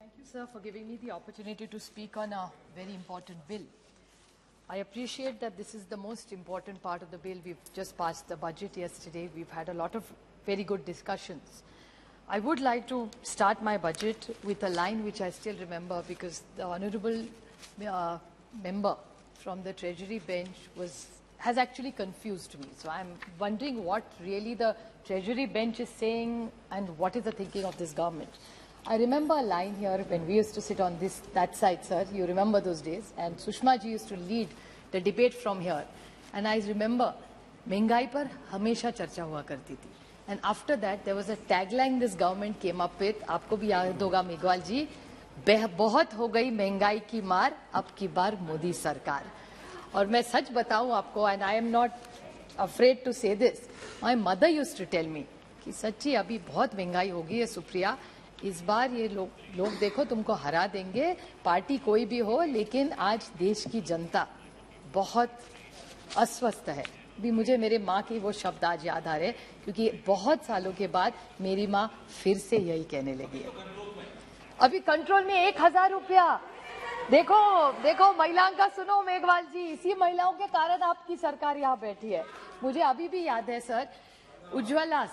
Thank you, sir, for giving me the opportunity to speak on a very important bill. I appreciate that this is the most important part of the bill. We've just passed the budget yesterday. We've had a lot of very good discussions. I would like to start my budget with a line which I still remember because the honorable member from the Treasury bench has actually confused me. So I'm wondering what really the Treasury bench is saying and what is the thinking of this government. I remember a line here when we used to sit on that side, sir. You remember those days. And Sushma ji used to lead the debate from here. And I remember, महंगाई पर हमेशा चर्चा हुआ करती थी. And after that, there was a tagline this government came up with. आपको भी याद होगा मेघवाल जी, बहुत हो गई महंगाई की मार, अब की बार मोदी सरकार. और मैं सच बताऊं आपको, and I am not afraid to say this. My mother used to tell me कि सच्ची अभी बहुत महंगाई हो गई है सुप्रिया. इस बार ये लोग देखो तुमको हरा देंगे, पार्टी कोई भी हो, लेकिन आज देश की जनता बहुत अस्वस्थ है. भी मुझे मेरे माँ के वो शब्द आज याद आ रहे हैं क्योंकि बहुत सालों के बाद मेरी माँ फिर से यही कहने लगी है. अभी कंट्रोल में 1000 रुपया. देखो देखो महिलाओं का सुनो मेघवाल जी, इसी महिलाओं के कारण आपकी सरकार यहाँ बैठी है. मुझे अभी भी याद है sir, Ujjwala,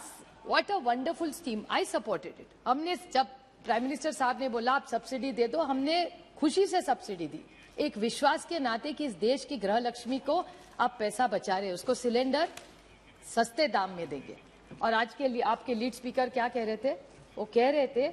What a wonderful scheme. I supported it. हमने जब प्राइम मिनिस्टर साहब ने बोला आप सब्सिडी दे दो, हमने खुशी से सब्सिडी दी. एक विश्वास के नाते कि इस देश की गृह लक्ष्मी को आप पैसा बचा रहे, उसको सिलेंडर सस्ते दाम में देंगे. और आज के लिए आपके लीड स्पीकर क्या कह रहे थे? वो कह रहे थे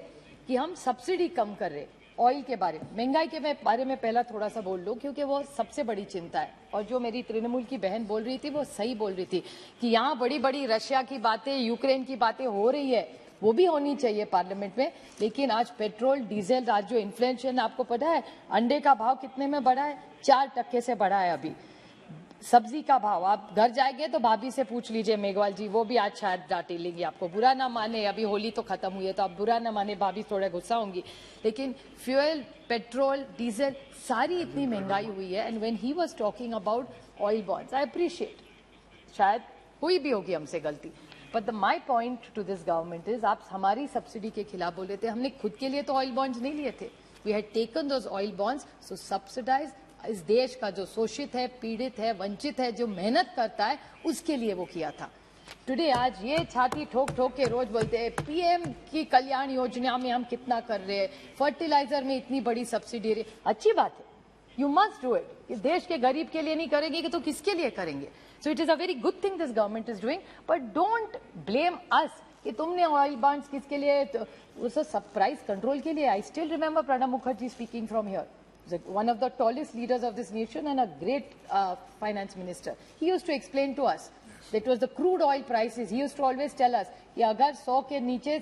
कि हम सब्सिडी कम कर रहे. ऑयल के बारे में, महंगाई के बारे में पहला थोड़ा सा बोल लो क्योंकि वो सबसे बड़ी चिंता है. और जो मेरी तृणमूल की बहन बोल रही थी वो सही बोल रही थी कि यहाँ बड़ी बड़ी रशिया की बातें, यूक्रेन की बातें हो रही है, वो भी होनी चाहिए पार्लियामेंट में. लेकिन आज पेट्रोल डीजल, आज जो इन्फ्लेशन आपको पता है, अंडे का भाव कितने में बढ़ा है? 4% से बढ़ा है. अभी सब्जी का भाव, आप घर जाएंगे तो भाभी से पूछ लीजिए मेघवाल जी, वो भी आज शायद डांटे लेंगी आपको. बुरा ना माने, अभी होली तो खत्म हुई है तो आप बुरा ना माने, भाभी थोड़ा गुस्सा होंगी. लेकिन फ्यूल, पेट्रोल, डीजल, सारी इतनी महंगाई हुई है. And when he was talking about oil bonds, I appreciate, शायद हुई भी होगी हमसे गलती. But my point two this government is, आप हमारी सब्सिडी के खिलाफ बोल रहे थे. हमने खुद के लिए तो ऑयल बॉन्ड्स नहीं लिए थे. We had taken those oil bonds so subsidise इस देश का जो शोषित है, पीड़ित है, वंचित है, जो मेहनत करता है, उसके लिए वो किया था. टुडे आज ये छाती ठोक ठोक के रोज बोलते हैं पीएम की कल्याण योजना में हम कितना कर रहे हैं, फर्टिलाइजर में इतनी बड़ी सब्सिडी रही. अच्छी बात है, यू मस्ट डू इट. इस देश के गरीब के लिए नहीं करेंगे तो किसके लिए करेंगे? So it is a very good thing this government is doing, but don't blame us कि तुमने ऑयल बॉन्ड्स किसके लिए, उस प्राइस कंट्रोल के लिए. I still remember Pranab Mukherjee speaking from here, one of the tallest leaders of this nation and a great finance minister. He used to explain to us that it was the crude oil prices. He used to always tell us कि अगर 100 के नीचे,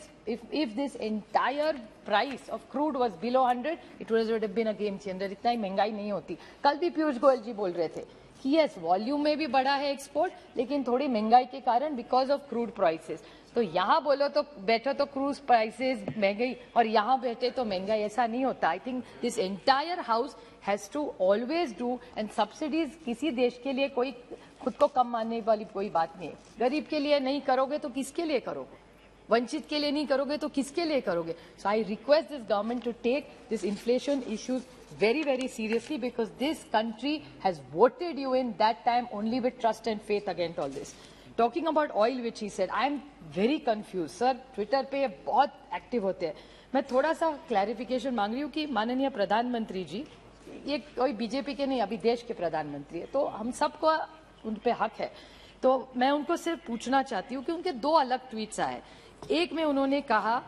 if this entire price of crude was below 100, it would have been a game changer. इतना ही महंगाई नहीं होती. कल भी पीयूष गोयल जी बोल रहे थे कि यस, वॉल्यूम में भी बढ़ा है एक्सपोर्ट, लेकिन थोड़ी महंगाई के कारण बिकॉज ऑफ क्रूड प्राइसेस. तो यहाँ बोलो तो बैठो तो क्रूज प्राइसेस महंगाई, और यहाँ बैठे तो महंगाई. ऐसा नहीं होता. I think this entire house has to always do, and subsidies किसी देश के लिए कोई खुद को कम मानने वाली कोई बात नहीं है. गरीब के लिए नहीं करोगे तो किसके लिए करोगे? वंचित के लिए नहीं करोगे तो किसके लिए करोगे? So I request this government to take this inflation issues very, very seriously because this country has voted you in that time only with trust and faith against all this. Talking about oil, which he said, I am very confused. Sir, Twitter पे बहुत active होते हैं. मैं थोड़ा सा clarification मांग रही हूँ कि माननीय प्रधानमंत्री जी, ये कोई बीजेपी के नहीं, अभी देश के प्रधानमंत्री है, तो हम सबको उन पे हक है. तो मैं उनको सिर्फ पूछना चाहती हूँ कि उनके 2 अलग ट्वीट्स आए. एक में उन्होंने कहा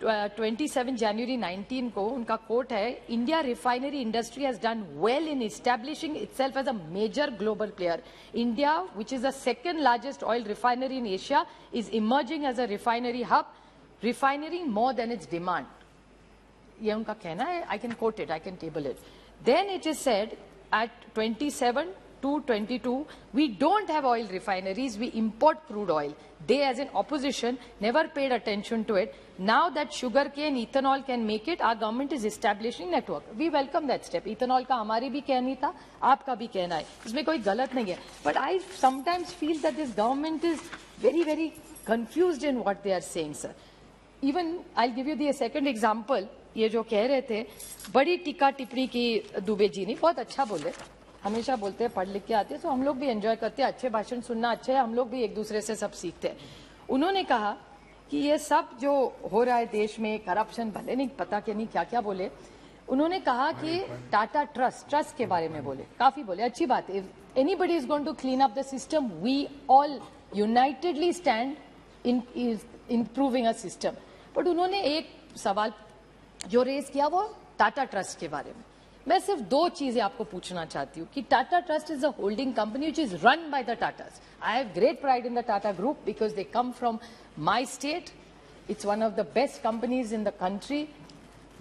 27 जनवरी 19 को, उनका कोट है, India refinery industry has done well in establishing itself as a major global player. India, which is the second largest oil refinery in Asia, is emerging as a refinery hub, refining more than its demand. ये उनका कहना है. I can quote it, I can table it. Then it is said at 27/2/22, we don't have oil refineries, we import crude oil. They, as in opposition, never paid attention to it. Now that sugarcane, ethanol can make it, our government is establishing network. We welcome that step. Ethanol का हमारी भी कहनी था, आपका भी कहना है, इसमें कोई गलत नहीं है. But I sometimes feel that this government is very, very confused in what they are saying, sir. Even, I'll give you the second example. ये जो कह रहे थे, बड़ी टीका टिप्पणी की दुबे जी ने, बहुत अच्छा बोले, हमेशा बोलते हैं पढ़ लिख के आते हैं, तो हम लोग भी एंजॉय करते हैं, अच्छे भाषण सुनना अच्छा है, हम लोग भी एक दूसरे से सब सीखते हैं। उन्होंने कहा कि ये सब जो हो रहा है देश में, करप्शन, भले नहीं पता कि नहीं क्या क्या बोले, उन्होंने कहा कि टाटा ट्रस्ट के बारे में बोले, काफी बोले, अच्छी बात है। If anybody is going to clean up the system, we all unitedly stand in improving a system. But उन्होंने एक सवाल जो रेज किया वो टाटा ट्रस्ट के बारे में। मैं सिर्फ दो चीजें आपको पूछना चाहती हूँ कि Tata trust is a holding company which is run by the Tatas. I have great pride in the Tata group because they come from my state. It's one of the best companies in the country.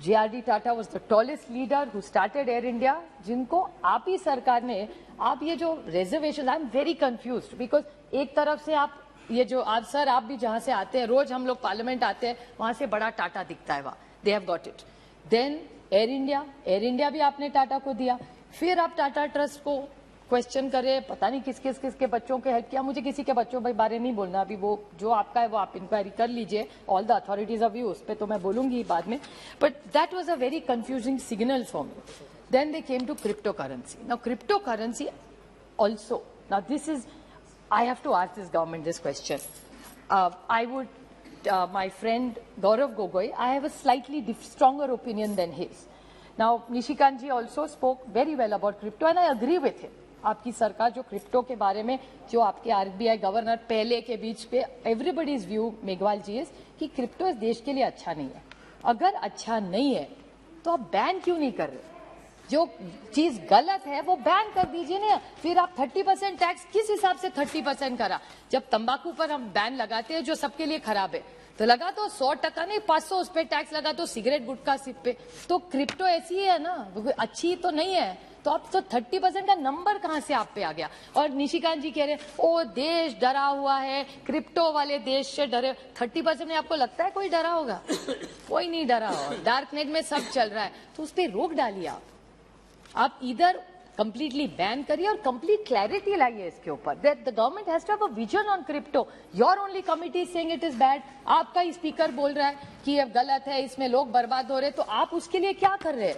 JRD Tata was the tallest leader who started Air India, जिनको आप ही सरकार ने, आप ये जो reservation, I am very confused because एक तरफ से आप ये जो आप सर आप भी जहां से आते हैं, रोज हम लोग पार्लियामेंट आते हैं, वहां से बड़ा टाटा दिखता है, वहां they have got it. Then Air India भी आपने टाटा को दिया, फिर आप टाटा ट्रस्ट को क्वेश्चन करे, पता नहीं किस किस के बच्चों के हेल्प किया, मुझे किसी के बच्चों के बारे नहीं बोलना अभी, वो जो आपका है वो आप इंक्वायरी कर लीजिए, all the authorities of you, उस पर तो मैं बोलूंगी बाद में। But that was a very confusing signal for me. Then they came to crypto currency. Now crypto currency also, now this is, I have to ask this government this question. I would, my friend Gaurav Gogoi, I have a slightly stronger opinion than his. Now, Nishikant ji also spoke very well about crypto and I agree with him. आपकी सरकार जो crypto के बारे में, जो आपके RBI governor पहले के बीच पे, everybody's view, मेघवाल जी, कि क्रिप्टो इस देश के लिए अच्छा नहीं है। अगर अच्छा नहीं है तो आप बैन क्यों नहीं कर रहे? जो चीज गलत है वो बैन कर दीजिए ना। फिर आप 30% टैक्स किस हिसाब से 30% करा? जब तंबाकू पर हम बैन लगाते हैं जो सबके लिए खराब है, तो लगा तो 100% नहीं 500 उस पर टैक्स लगा तो सिगरेट गुटखा सिप पे। तो क्रिप्टो ऐसी है ना, अच्छी तो नहीं है, तो आप तो 30% का नंबर कहां से आप पे आ गया? और निशिकांत जी कह रहे हैं ओ देश डरा हुआ है, क्रिप्टो वाले देश से डरे। 30% में आपको लगता है कोई डरा होगा? कोई नहीं डरा होगा। डार्क नेट में सब चल रहा है, तो उस पर रोक डालिए। आप इधर कंप्लीटली बैन करिए और कंप्लीट क्लैरिटी लाइए इसके ऊपर, that the government has to have a vision on crypto. Your only committee saying it is bad. आपका ही स्पीकर बोल रहा है कि ये गलत है, इसमें लोग बर्बाद हो रहे हैं, तो आप उसके लिए क्या कर रहे हैं?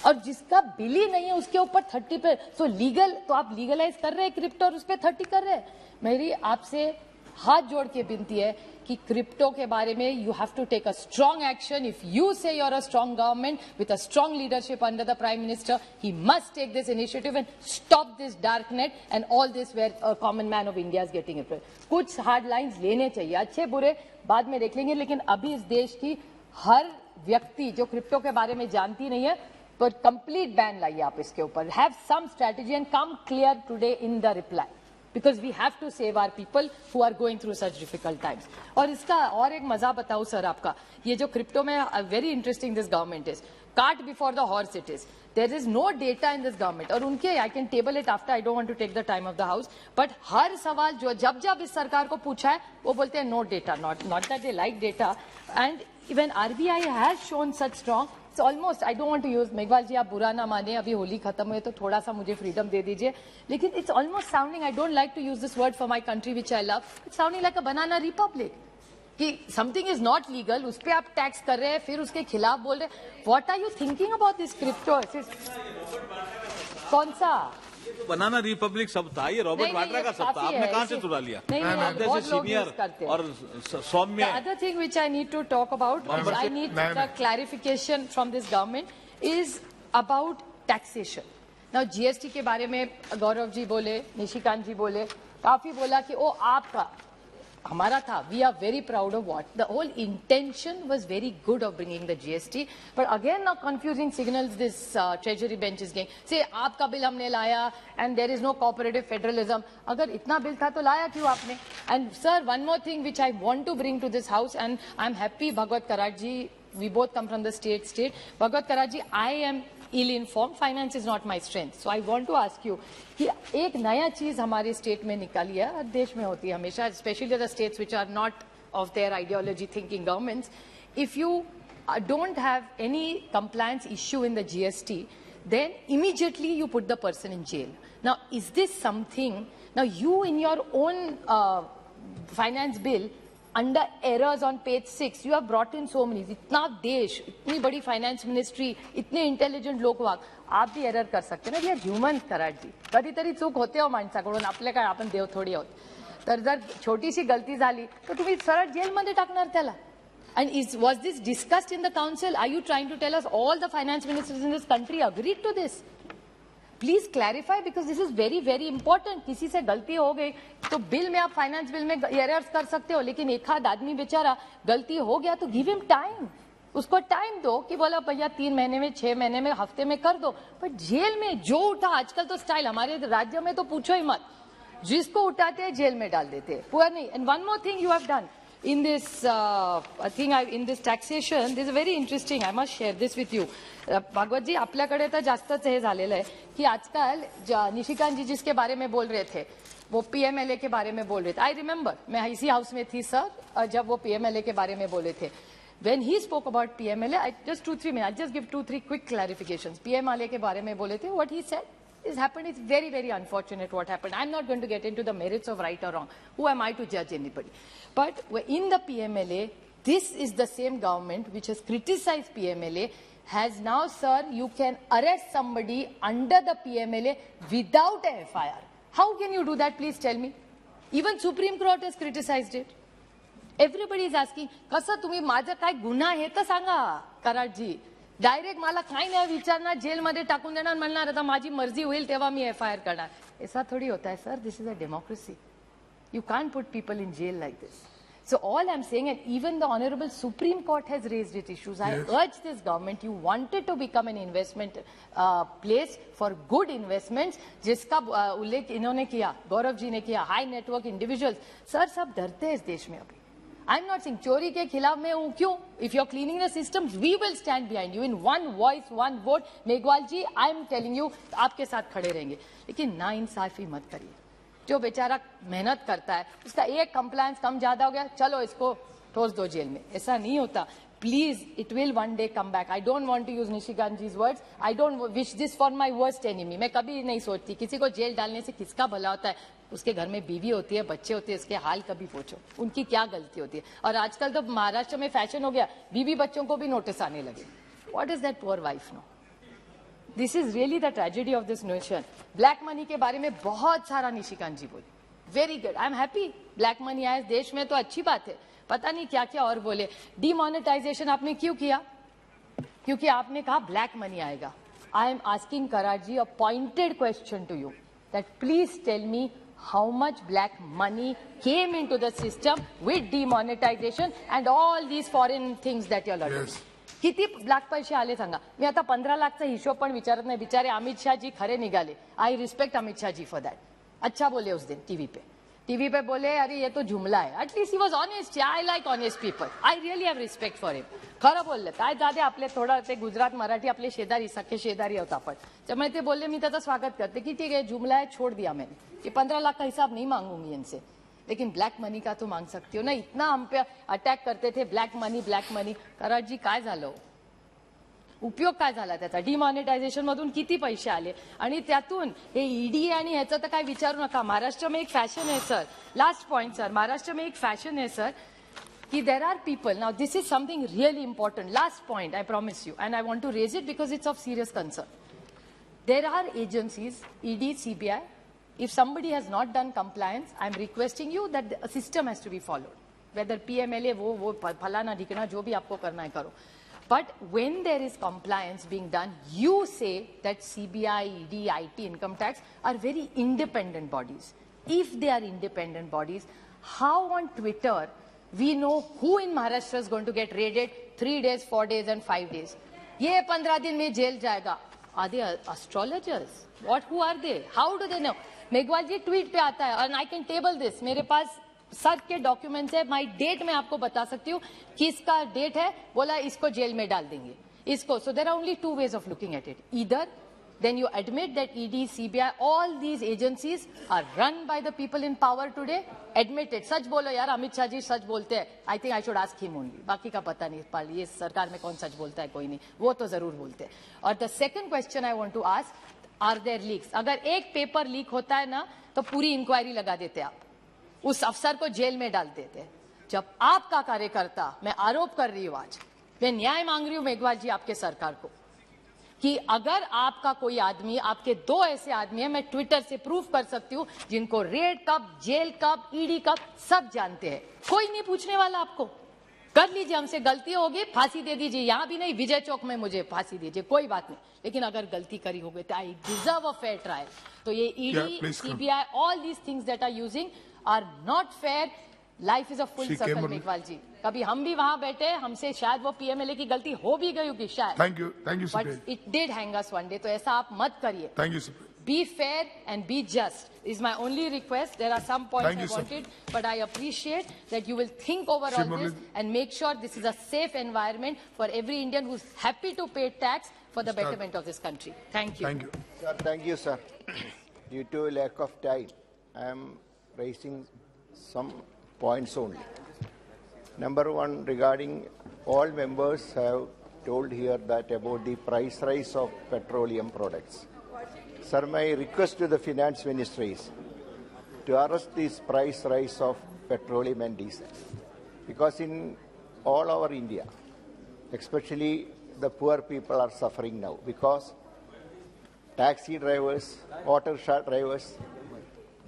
और जिसका बिल ही नहीं है उसके ऊपर 30 पे, तो लीगल, तो आप लीगलाइज कर रहे हैं क्रिप्टो और उस पर 30 कर रहे हैं। मेरी आपसे हाथ जोड़ के विनती है कि क्रिप्टो के बारे में you have to take a strong action. If you say you are a strong government with a strong leadership under the prime minister, he must take this initiative and stop this dark net and all this where a common man of India is getting it. कुछ hard lines लेने चाहिए, अच्छे बुरे बाद में देख लेंगे, लेकिन अभी इस देश की हर व्यक्ति जो क्रिप्टो के बारे में जानती नहीं है, तो कंप्लीट बैन लाइए आप इसके ऊपर। Have some strategy and come clear today in the reply, because we have to save our people who are going through such difficult times. और इसका और एक मजा बताऊं सर आपका, ये जो क्रिप्टो में very interesting this government is, cart before the horse it is. There is no data in this government. और उनके I can table it after, I don't want to take the time of the house, but हर सवाल जो जब इस सरकार को पूछा है वो बोलते हैं no data, not that they like data. And even RBI has shown such strong, it's almost, I don't want to use, Meghwal जी आप बुरा ना माने, अभी होली खत्म हुई तो थोड़ा सा मुझे फ्रीडम दे दीजिए, लेकिन it's almost sounding, I don't like to use this word for my country which I love, it's sounding like a banana republic. कि something is not legal, उस पे आप टैक्स कर रहे हैं, फिर उसके खिलाफ बोल रहे हैं। What are you thinking about this crypto? कौन सा? बनाना रिपब्लिक शब्द था, ये रॉबर्ट वाड्रा का शब्द था, आपने कहां से चुरा लिया? आप जैसे सीनियर और सौम्य। The other thing which I need to talk about, which I need the clarification from this government, is about taxation. Now GST के बारे में गौरव जी बोले, निशिकांत जी बोले, काफी बोला कि ओ आपका हमारा था। We are very proud of what the whole intention was very good of bringing the GST, but again now confusing signals this treasury bench is getting. Say आपका बिल हमने लाया and there is no cooperative federalism. अगर इतना bill था तो लाया क्यों आपने? And sir, one more thing which I want to bring to this house, and I'm happy Bhagwat Karaj ji, we both come from the state. Bhagwat Karaj ji, I am ill-informed, finance is not my strength. So I want to ask you कि एक नया चीज हमारे state में निकाली है, देश में होती है हमेशा, especially the states which are not of their ideology thinking governments. If you don't have any compliance issue in the GST, then immediately you put the person in jail. Now, is this something, now you in your own finance bill, under errors on page 6 you have brought in so many. इतना देश, इतनी बड़ी finance ministry, इतने intelligent लोक आप भी error कर सकते ना. We are humans Karad ji. कधीतरी चूक होते हो माणसाकडून. आपले काय, आपण देव थोडी आहोत. तर जर छोटीशी गलती झाली तर तुम्ही सरळ जेलमध्ये टाकणार त्याला. And was this discussed in the council? Are you trying to tell us all the finance ministers in this country agreed to this? Please clarify, because this is very very important. किसी से गलती हो गई तो bill में आप finance bill में errors कर सकते हो, लेकिन एक आध आदमी बेचारा गलती हो गया तो गिव हिम टाइम. उसको टाइम दो कि बोला भैया 3 महीने में, 6 महीने में, हफ्ते में कर दो. पर जेल में जो उठा, आजकल तो स्टाइल हमारे राज्य में तो पूछो ही मत, जिसको उठाते हैं जेल में डाल देते हैं. पुअर नहीं. And one more thing you have done in this in this taxation. This is very interesting. I must share this with you. Bhagwat ji, आपल्याकडे तर जास्तच हे झालेलं आहे की आजकाल निशिकांत जी जिसके बारे में बोल रहे थे, वो पीएमएलए के बारे में बोल रहे थे. आई रिमेंबर, मैं इसी हाउस में थी सर जब वो पीएमएलए के बारे में बोले थे. When he spoke about PMLA, just 2-3 minutes, I'll just give 2-3 quick clarifications. PMLA के बारे में बोले थे, what he said is happened. It's very very unfortunate what happened. I'm not going to get into the merits of right or wrong. Who am I to judge anybody? But in the PMLA, this is the same government which has criticized PMLA, has now, sir, you can arrest somebody under the PMLA without a FIR. How can you do that? Please tell me. Even Supreme Court has criticized it. Everybody is asking, कसं तुम्ही, माझा काय गुन्हा आहे तर सांगा कराडजी. Direct मला काय नाही विचारणार, जेलमध्ये टाकून देणार, म्हणणार आता माझी मर्जी होईल तेव्हा मी FIR करणार. ऐसा थोड़ी होता है sir. This is a democracy. You can't put people in jail like this. So all I'm saying, and even the Honorable Supreme Court has raised its issues. Yes. I urge this government, you wanted to become an investment place for good investments, जिसका उल्लेख इन्होंने किया, गौरव जी ने किया, high network individuals. Sir सब डरते हैं इस देश में अभी. I'm not saying चोरी के खिलाफ मैं हूँ, क्यों? If you're cleaning the systems, we will stand behind you in one voice, one vote. Meghwal ji, I'm telling you, आपके साथ खड़े रहेंगे. लेकिन ना इंसाफी मत करिए. जो बेचारा मेहनत करता है, उसका एक कंप्लायंस कम ज्यादा हो गया, चलो इसको ठोस दो जेल में. ऐसा नहीं होता. Please, it will one day come back. I don't want to use Nishikant ji's words. I don't wish this for my worst enemy. मैं कभी नहीं सोचती किसी को जेल डालने से किसका भला होता है. उसके घर में बीवी होती है, बच्चे होते हैं, इसके हाल कभी पूछो, उनकी क्या गलती होती है. और आजकल तो महाराष्ट्र में फैशन हो गया, बीवी बच्चों को भी नोटिस आने लगे. What is that poor wife now? This is really the tragedy of this nation. Black money के बारे में बहुत सारा निशिकांत जी बोले. Very good, I am happy. Black money आया देश में तो अच्छी बात है. पता नहीं क्या क्या और बोले. डिमोनेटाइजेशन आपने क्यों किया? क्योंकि आपने कहा ब्लैक मनी आएगा. I am asking Karad ji a pointed question to you, that please tell me how much black money came into the system with demonetization and all these foreign things that you all are doing. किती black पैसे आले सांगा. मी आता 15 लाखचा हिशोब पण विचारत नाही. बिचारे अमित शाह जी खरे निघाले. I respect Amit Shah ji for that. अच्छा बोले उस दिन टीवी पे बोले अरे ये तो जुमला है. At least he was honest. I like honest people. I really have respect for him. खरं बोलले. काय जाते आपले थोडं ते गुजरात मराठी आपले शेजारी, सख्खे शेजारी होता आपण. त्यामुळे ते बोलले मी त्याचं स्वागत करते की ठीक है जुमला है, छोड़ दिया मैंने. कि 15 लाख का हिसाब नहीं मांगूंगी इनसे, लेकिन ब्लैक मनी का तो मांग सकती हो ना. इतना हम पे अटॅक करते थे ब्लॅक मनी. कराड जी काय झालं, उपयोग काय झाला त्याचा? डिमॉनिटायझेशन मधून किती पैसे आले आणि त्यातून हे ईडी आणि ह्याचं तर काय विचारू नका. महाराष्ट्र में एक फॅशन है sir. Last point sir, Maharashtra में एक फॅशन है सर कि there are people. Now this is something really important. Last point I promise you, and I want to raise it because it's of serious concern. There are agencies, ED, CBI. If somebody has not done compliance, I am requesting you that the system has to be followed. Whether PMLA, वो फलाना ढिकना जो भी आपको करना है करो. But when there is compliance being done, you say that CBI, ED, IT, income tax are very independent bodies. If they are independent bodies, how on Twitter we know who in Maharashtra is going to get raided 3 days, 4 days and 5 days? ये 15 दिन में jail जाएगा. Are they astrologers? What? Who are they? How do they know? Meghwal ji tweet पे आता है और आई can table this. मेरे पास सब के डॉक्यूमेंट्स है. माई डेट मैं आपको बता सकती हूँ कि इसका डेट है. बोला इसको जेल में डाल देंगे इसको. So there are only 2 ways of looking at it. Either then you admit that ED, CBI, all these agencies are run by the people in power today. Admit it. सच बोलो यार. अमित शाह जी सच बोलते हैं. I think I should ask him only. बाकी का पता नहीं. ये सरकार में कौन सच बोलता है, कोई नहीं. वो तो जरूर बोलते हैं. और the second question I want to ask, are there leaks? अगर एक पेपर लीक होता है ना तो पूरी इंक्वायरी लगा देते आप, उस अफसर को जेल में डाल देते. जब आपका कार्यकर्ता, मैं आरोप कर रही हूं आज, मैं न्याय मांग रही हूं मेघवाल जी आपके सरकार को, कि अगर आपका कोई आदमी, आपके 2 ऐसे आदमी हैं, मैं ट्विटर से प्रूफ कर सकती हूं, जिनको रेड कब, जेल कब, ईडी कब सब जानते हैं, कोई नहीं पूछने वाला आपको। कर लीजिए, हमसे गलती होगी, फांसी दे दीजिए, यहां भी नहीं, विजय चौक में मुझे फांसी दीजिए, कोई बात नहीं, लेकिन अगर गलती करी होगी तो I deserve a fair trial. तो ये ED, CBI, all these things that are using are not fair. Life is a full circle Meghwal ji, कभी हम भी वहां बैठे, हमसे शायद वो पीएमएलए की गलती हो भी गई होगी शायद, thank you but it did hang us one day, तो ऐसा आप मत करिए। Thank you Be fair and be just is my only request. There are some points I wanted, but I appreciate that you will think over all this and make sure this is a safe environment for every Indian who's happy to pay tax for the betterment of this country. Thank you. Thank you. Sir, thank you, sir. Due to lack of time, I am raising some points only. Number one, regarding all members have told here that about the price rise of petroleum products. Sir, my request to the finance minister is to arrest this price rise of petroleum and diesel, because in all over India, especially the poor people are suffering now, because taxi drivers, auto rickshaw drivers,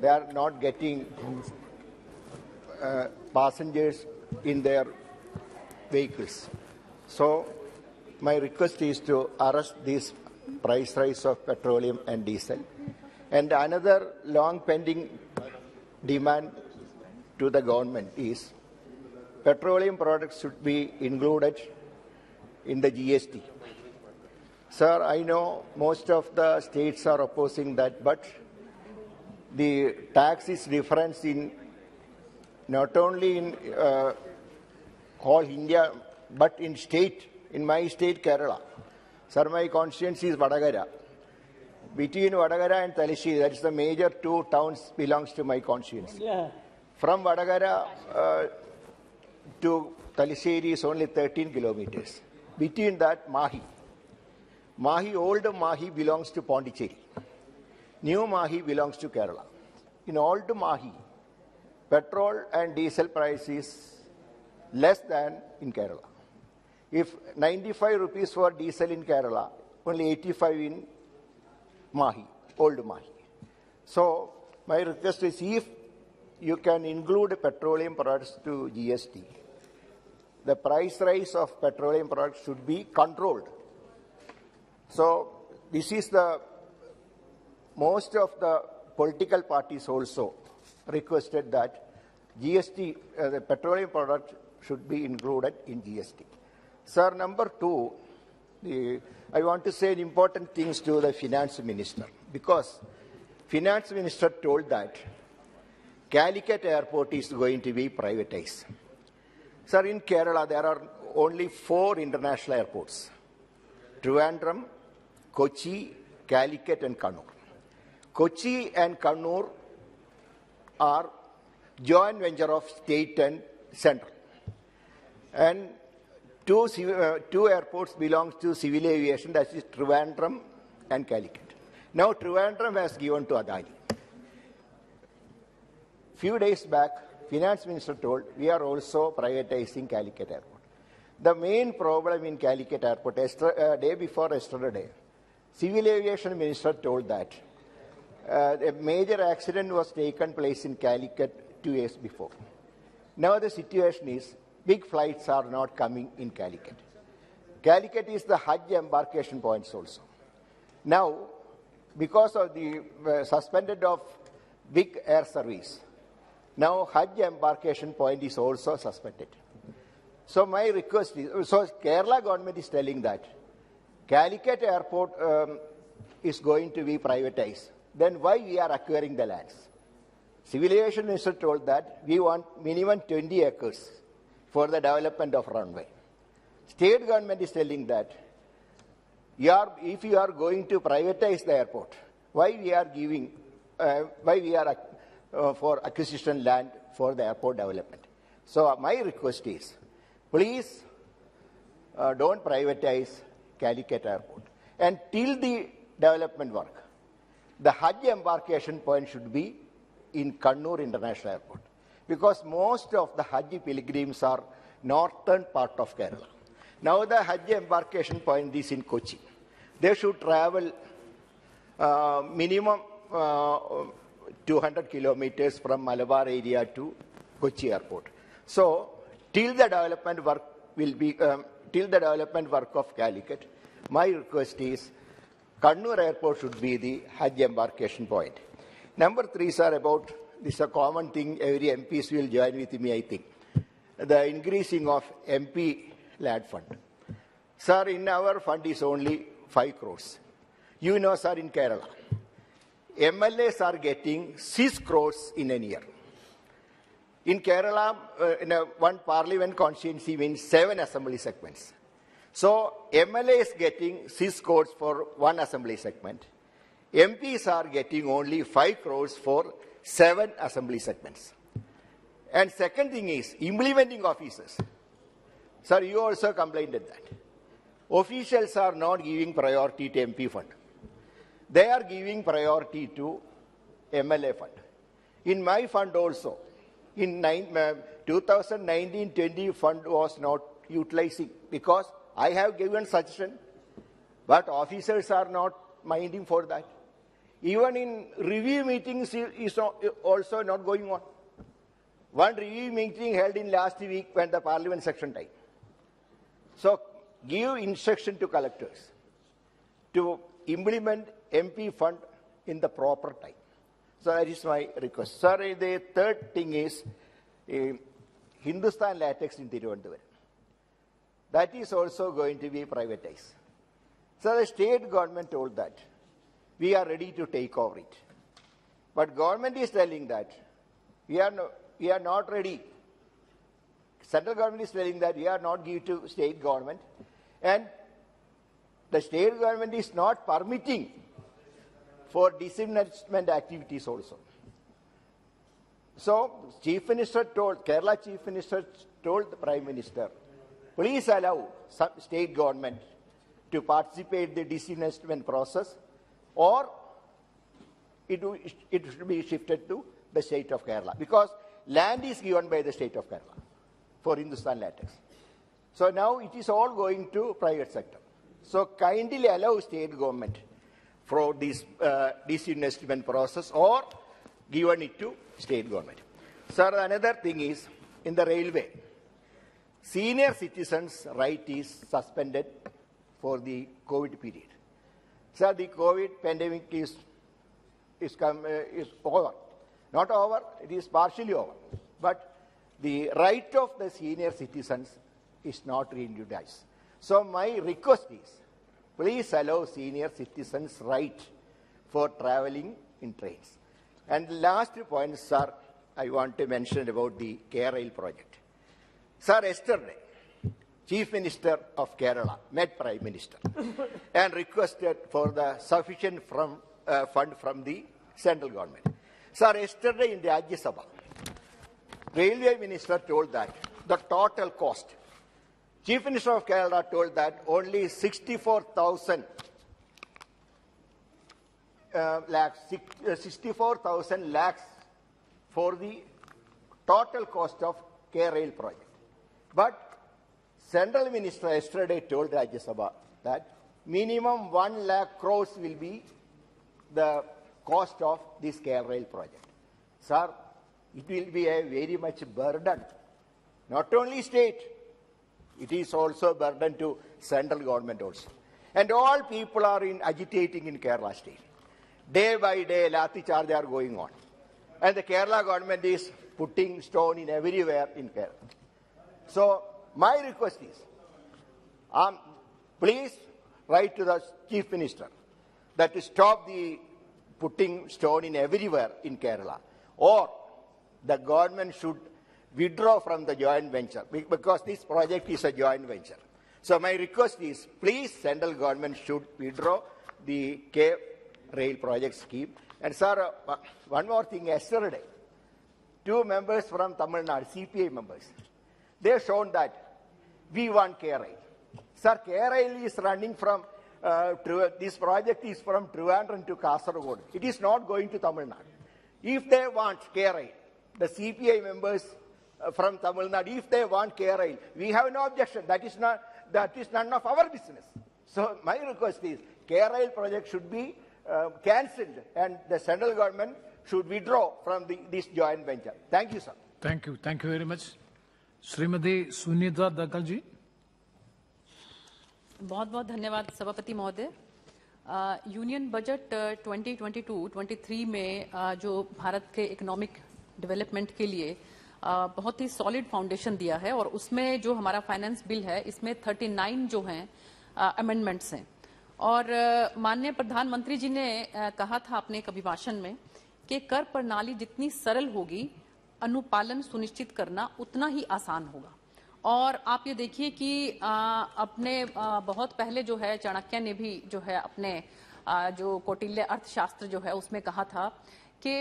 they are not getting passengers in their vehicles. So my request is to arrest this price rise of petroleum and diesel. And another long pending demand to the government is petroleum products should be included in the GST. Sir, I know most of the states are opposing that, but the tax is different in not only in whole India, but in my state, Kerala. Sir, my constituency is Vadagara. Between Vadagara and Talasheri, that is the major 2 towns belongs to my constituency. Yeah. From Vadagara to Talasheri is only 13 kilometers. Between that, Mahi. Old Mahi belongs to Pondicherry. New Mahi belongs to Kerala. In old Mahi, petrol and diesel price is less than in Kerala. If 95 rupees for diesel in Kerala, only 85 in Mahi, old Mahi. So my request is, if you can include petroleum products to GST, the price rise of petroleum products should be controlled. So this is the most of the political parties also requested that GST, the petroleum product should be included in GST. Sir, number 2, I want to say important things to the finance minister, because finance minister told that Calicut airport is going to be privatized. Sir, in Kerala there are only 4 international airports: Trivandrum, Kochi, Calicut and Kannur. Kochi and Kannur are joint venture of state and central. And two airports belong to civil aviation, that is Trivandrum and Calicut. Now Trivandrum has given to Adani. Few days back, finance minister told we are also privatizing Calicut airport. The main problem in Calicut airport, day before yesterday, civil aviation minister told that a major accident was taken place in Calicut 2 years before. Now the situation is, big flights are not coming in Calicut. Calicut is the Hajj embarkation points also. Now, because of the suspended of big air service, now Hajj embarkation point is also suspended. So my request is, so Kerala government is telling that Calicut airport is going to be privatized. Then why we are acquiring the lands? Civil aviation minister told that we want minimum 20 acres for the development of runway. State government is telling that if you are going to privatize the airport, why we are giving, for acquisition land for the airport development. So my request is, please don't privatize Calicut airport. And till the development work, the Hajj embarkation point should be in Kannur International Airport. because most of the Hajj pilgrims are northern part of Kerala. Now the Hajj embarkation point is in Kochi. They should travel minimum 200 kilometers from Malabar area to Kochi airport. So till the development work of Calicut, my request is Kannur airport should be the Hajj embarkation point. Number 3, sir, about this is a common thing, every MPs will join with me, I think. The increasing of MP LAD fund. Sir, in our fund is only 5 crores. You know, sir, in Kerala, MLAs are getting 6 crores in a year. In Kerala, one parliament constituency means 7 assembly segments. So MLA is getting 6 crores for 1 assembly segment. MPs are getting only 5 crores for 7 assembly segments. And second thing is implementing officers. Sir, you also complained at that. Officials are not giving priority to MP fund. They are giving priority to MLA fund. In my fund also, in 2019-20 fund was not utilizing because I have given suggestion, but officers are not minding for that. Even in review meetings is also not going on. One review meeting held in last week when the parliament section time. So give instruction to collectors to implement MP fund in the proper time. So that is my request. Sir, the third thing is Hindustan Latex in Thiruvananthapuram. That is also going to be privatized. So the state government told that we are ready to take over it. But government is telling that we are not ready. Central government is telling that we are not giving to state government. And the state government is not permitting for disinvestment activities also. So Kerala Chief Minister told the Prime Minister, please allow some state government to participate in the disinvestment process, or it should be shifted to the state of Kerala, because land is given by the state of Kerala for Hindustan Latex. So now it is all going to private sector. So kindly allow state government for this disinvestment process, or given it to state government. Sir, another thing is in the railway, senior citizens' right is suspended for the COVID period. Sir, the COVID pandemic is over. Not over, it is partially over. But the right of the senior citizens is not reintroduced. So my request is, please allow senior citizens' right for traveling in trains. And the last point, sir, I want to mention about the K-Rail project. Sir, yesterday, Chief Minister of Kerala met Prime Minister and requested for the sufficient fund from the central government. Sir, yesterday in the Rajya Sabha, Railway Minister told that the total cost, Chief Minister of Kerala told that only 64,000 lakhs for the total cost of K-Rail project. But Central Minister yesterday told Rajya Sabha that minimum 1 lakh crores will be the cost of this K-Rail project. Sir, it will be a very much burden, not only state, it is also a burden to central government also. And all people are agitating in Kerala state. Day by day, Lathi charge are going on. And the Kerala government is putting stone in everywhere in Kerala. So, my request is, please write to the Chief Minister that to stop the putting stone in everywhere in Kerala, or the government should withdraw from the joint venture, because this project is a joint venture. So my request is, please, central government should withdraw the K-Rail project scheme. And sir, one more thing, yesterday, 2 members from Tamil Nadu, CPI members, they have shown that we want K-Rail. Sir, K-Rail is running from, this project is from Trivandrum to Kasaragod. It is not going to Tamil Nadu. If they want K-Rail, the CPI members from Tamil Nadu, if they want KRI, we have no objection. That is none of our business. So my request is KRI project should be cancelled and the central government should withdraw from this joint venture. Thank you, sir. Thank you very much. Shrimati Sunita Dakkal ji. बहुत बहुत धन्यवाद सभापति महोदय। Union budget 2022-23 में जो भारत के economic development के लिए बहुत ही सॉलिड फाउंडेशन दिया है और उसमें जो हमारा फाइनेंस बिल है इसमें 39 जो हैं अमेंडमेंट्स हैं और माननीय प्रधानमंत्री जी ने कहा था अपने एक अभिभाषण में कि कर प्रणाली जितनी सरल होगी अनुपालन सुनिश्चित करना उतना ही आसान होगा। और आप ये देखिए कि अपने बहुत पहले जो है चाणक्य ने भी जो है अपने जो कौटिल्य अर्थशास्त्र जो है उसमें कहा था कि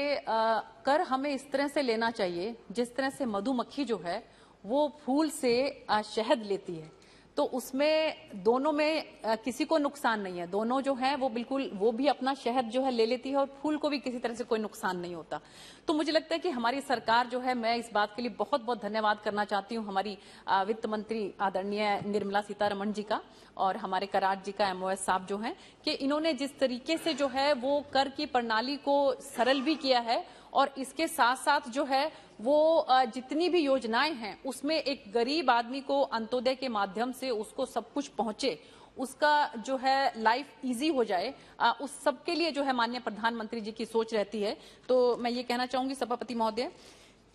कर हमें इस तरह से लेना चाहिए जिस तरह से मधुमक्खी जो है वो फूल से शहद लेती है, तो उसमें दोनों में किसी को नुकसान नहीं है। दोनों जो है वो बिल्कुल वो भी अपना शहद जो है ले लेती है और फूल को भी किसी तरह से कोई नुकसान नहीं होता। तो मुझे लगता है कि हमारी सरकार जो है, मैं इस बात के लिए बहुत बहुत धन्यवाद करना चाहती हूँ हमारी वित्त मंत्री आदरणीय निर्मला सीतारमण जी का और हमारे करार जी का MOS साहब जो हैं कि इन्होंने जिस तरीके से जो है वो कर की प्रणाली को सरल भी किया है और इसके साथ साथ जो है वो जितनी भी योजनाएं हैं उसमें एक गरीब आदमी को अंत्योदय के माध्यम से उसको सब कुछ पहुंचे, उसका जो है लाइफ इजी हो जाए, उस सब के लिए जो है माननीय प्रधानमंत्री जी की सोच रहती है। तो मैं ये कहना चाहूंगी सभापति महोदय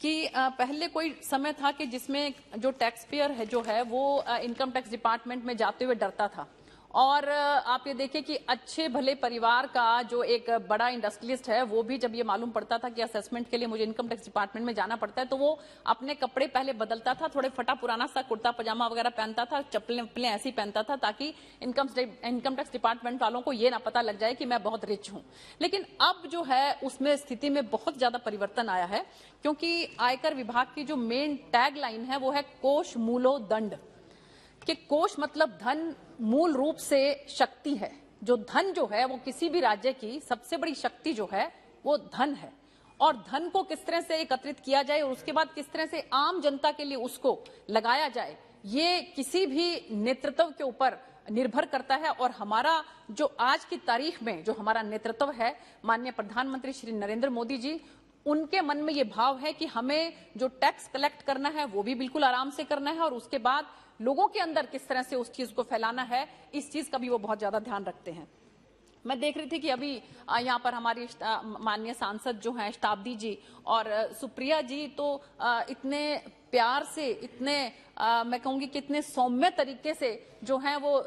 कि पहले कोई समय था कि जिसमें जो टैक्स पेयर है जो है वो इनकम टैक्स डिपार्टमेंट में जाते हुए डरता था और आप ये देखिए कि अच्छे भले परिवार का जो एक बड़ा इंडस्ट्रियलिस्ट है वो भी जब ये मालूम पड़ता था कि असेसमेंट के लिए मुझे इनकम टैक्स डिपार्टमेंट में जाना पड़ता है तो वो अपने कपड़े पहले बदलता था, थोड़े फटा पुराना सा कुर्ता पजामा वगैरह पहनता था, चप्पलें ऐसी पहनता था ताकि इनकम टैक्स डिपार्टमेंट वालों को ये ना पता लग जाए कि मैं बहुत रिच हूं। लेकिन अब जो है उसमें स्थिति में बहुत ज्यादा परिवर्तन आया है क्योंकि आयकर विभाग की जो मेन टैग लाइन है वो है कोष मूलो दंड, कि कोष मतलब धन, मूल रूप से शक्ति है। जो धन जो है वो किसी भी राज्य की सबसे बड़ी शक्ति जो है वो धन है और धन को किस तरह से एकत्रित किया जाए और उसके बाद किस तरह से आम जनता के लिए उसको लगाया जाए ये किसी भी नेतृत्व के ऊपर निर्भर करता है। और हमारा जो आज की तारीख में जो हमारा नेतृत्व है माननीय प्रधानमंत्री श्री नरेंद्र मोदी जी, उनके मन में ये भाव है कि हमें जो टैक्स कलेक्ट करना है वो भी बिल्कुल आराम से करना है और उसके बाद लोगों के अंदर किस तरह से उस चीज को फैलाना है इस चीज का भी वो बहुत ज्यादा ध्यान रखते हैं। मैं देख रही थी कि अभी यहाँ पर हमारी माननीय सांसद जो हैं शताब्दी जी और सुप्रिया जी तो इतने प्यार से, इतने मैं कहूंगी कि इतने सौम्य तरीके से जो है वो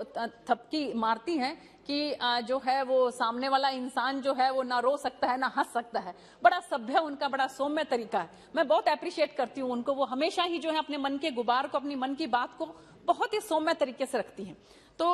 थपकी मारती हैं कि जो है वो सामने वाला इंसान जो है वो ना रो सकता है ना हंस सकता है। बड़ा सभ्य उनका बड़ा सौम्य तरीका है, मैं बहुत अप्रिशिएट करती हूँ उनको। वो हमेशा ही जो है अपने मन के गुबार को, अपनी मन की बात को बहुत ही सौम्य तरीके से रखती हैं। तो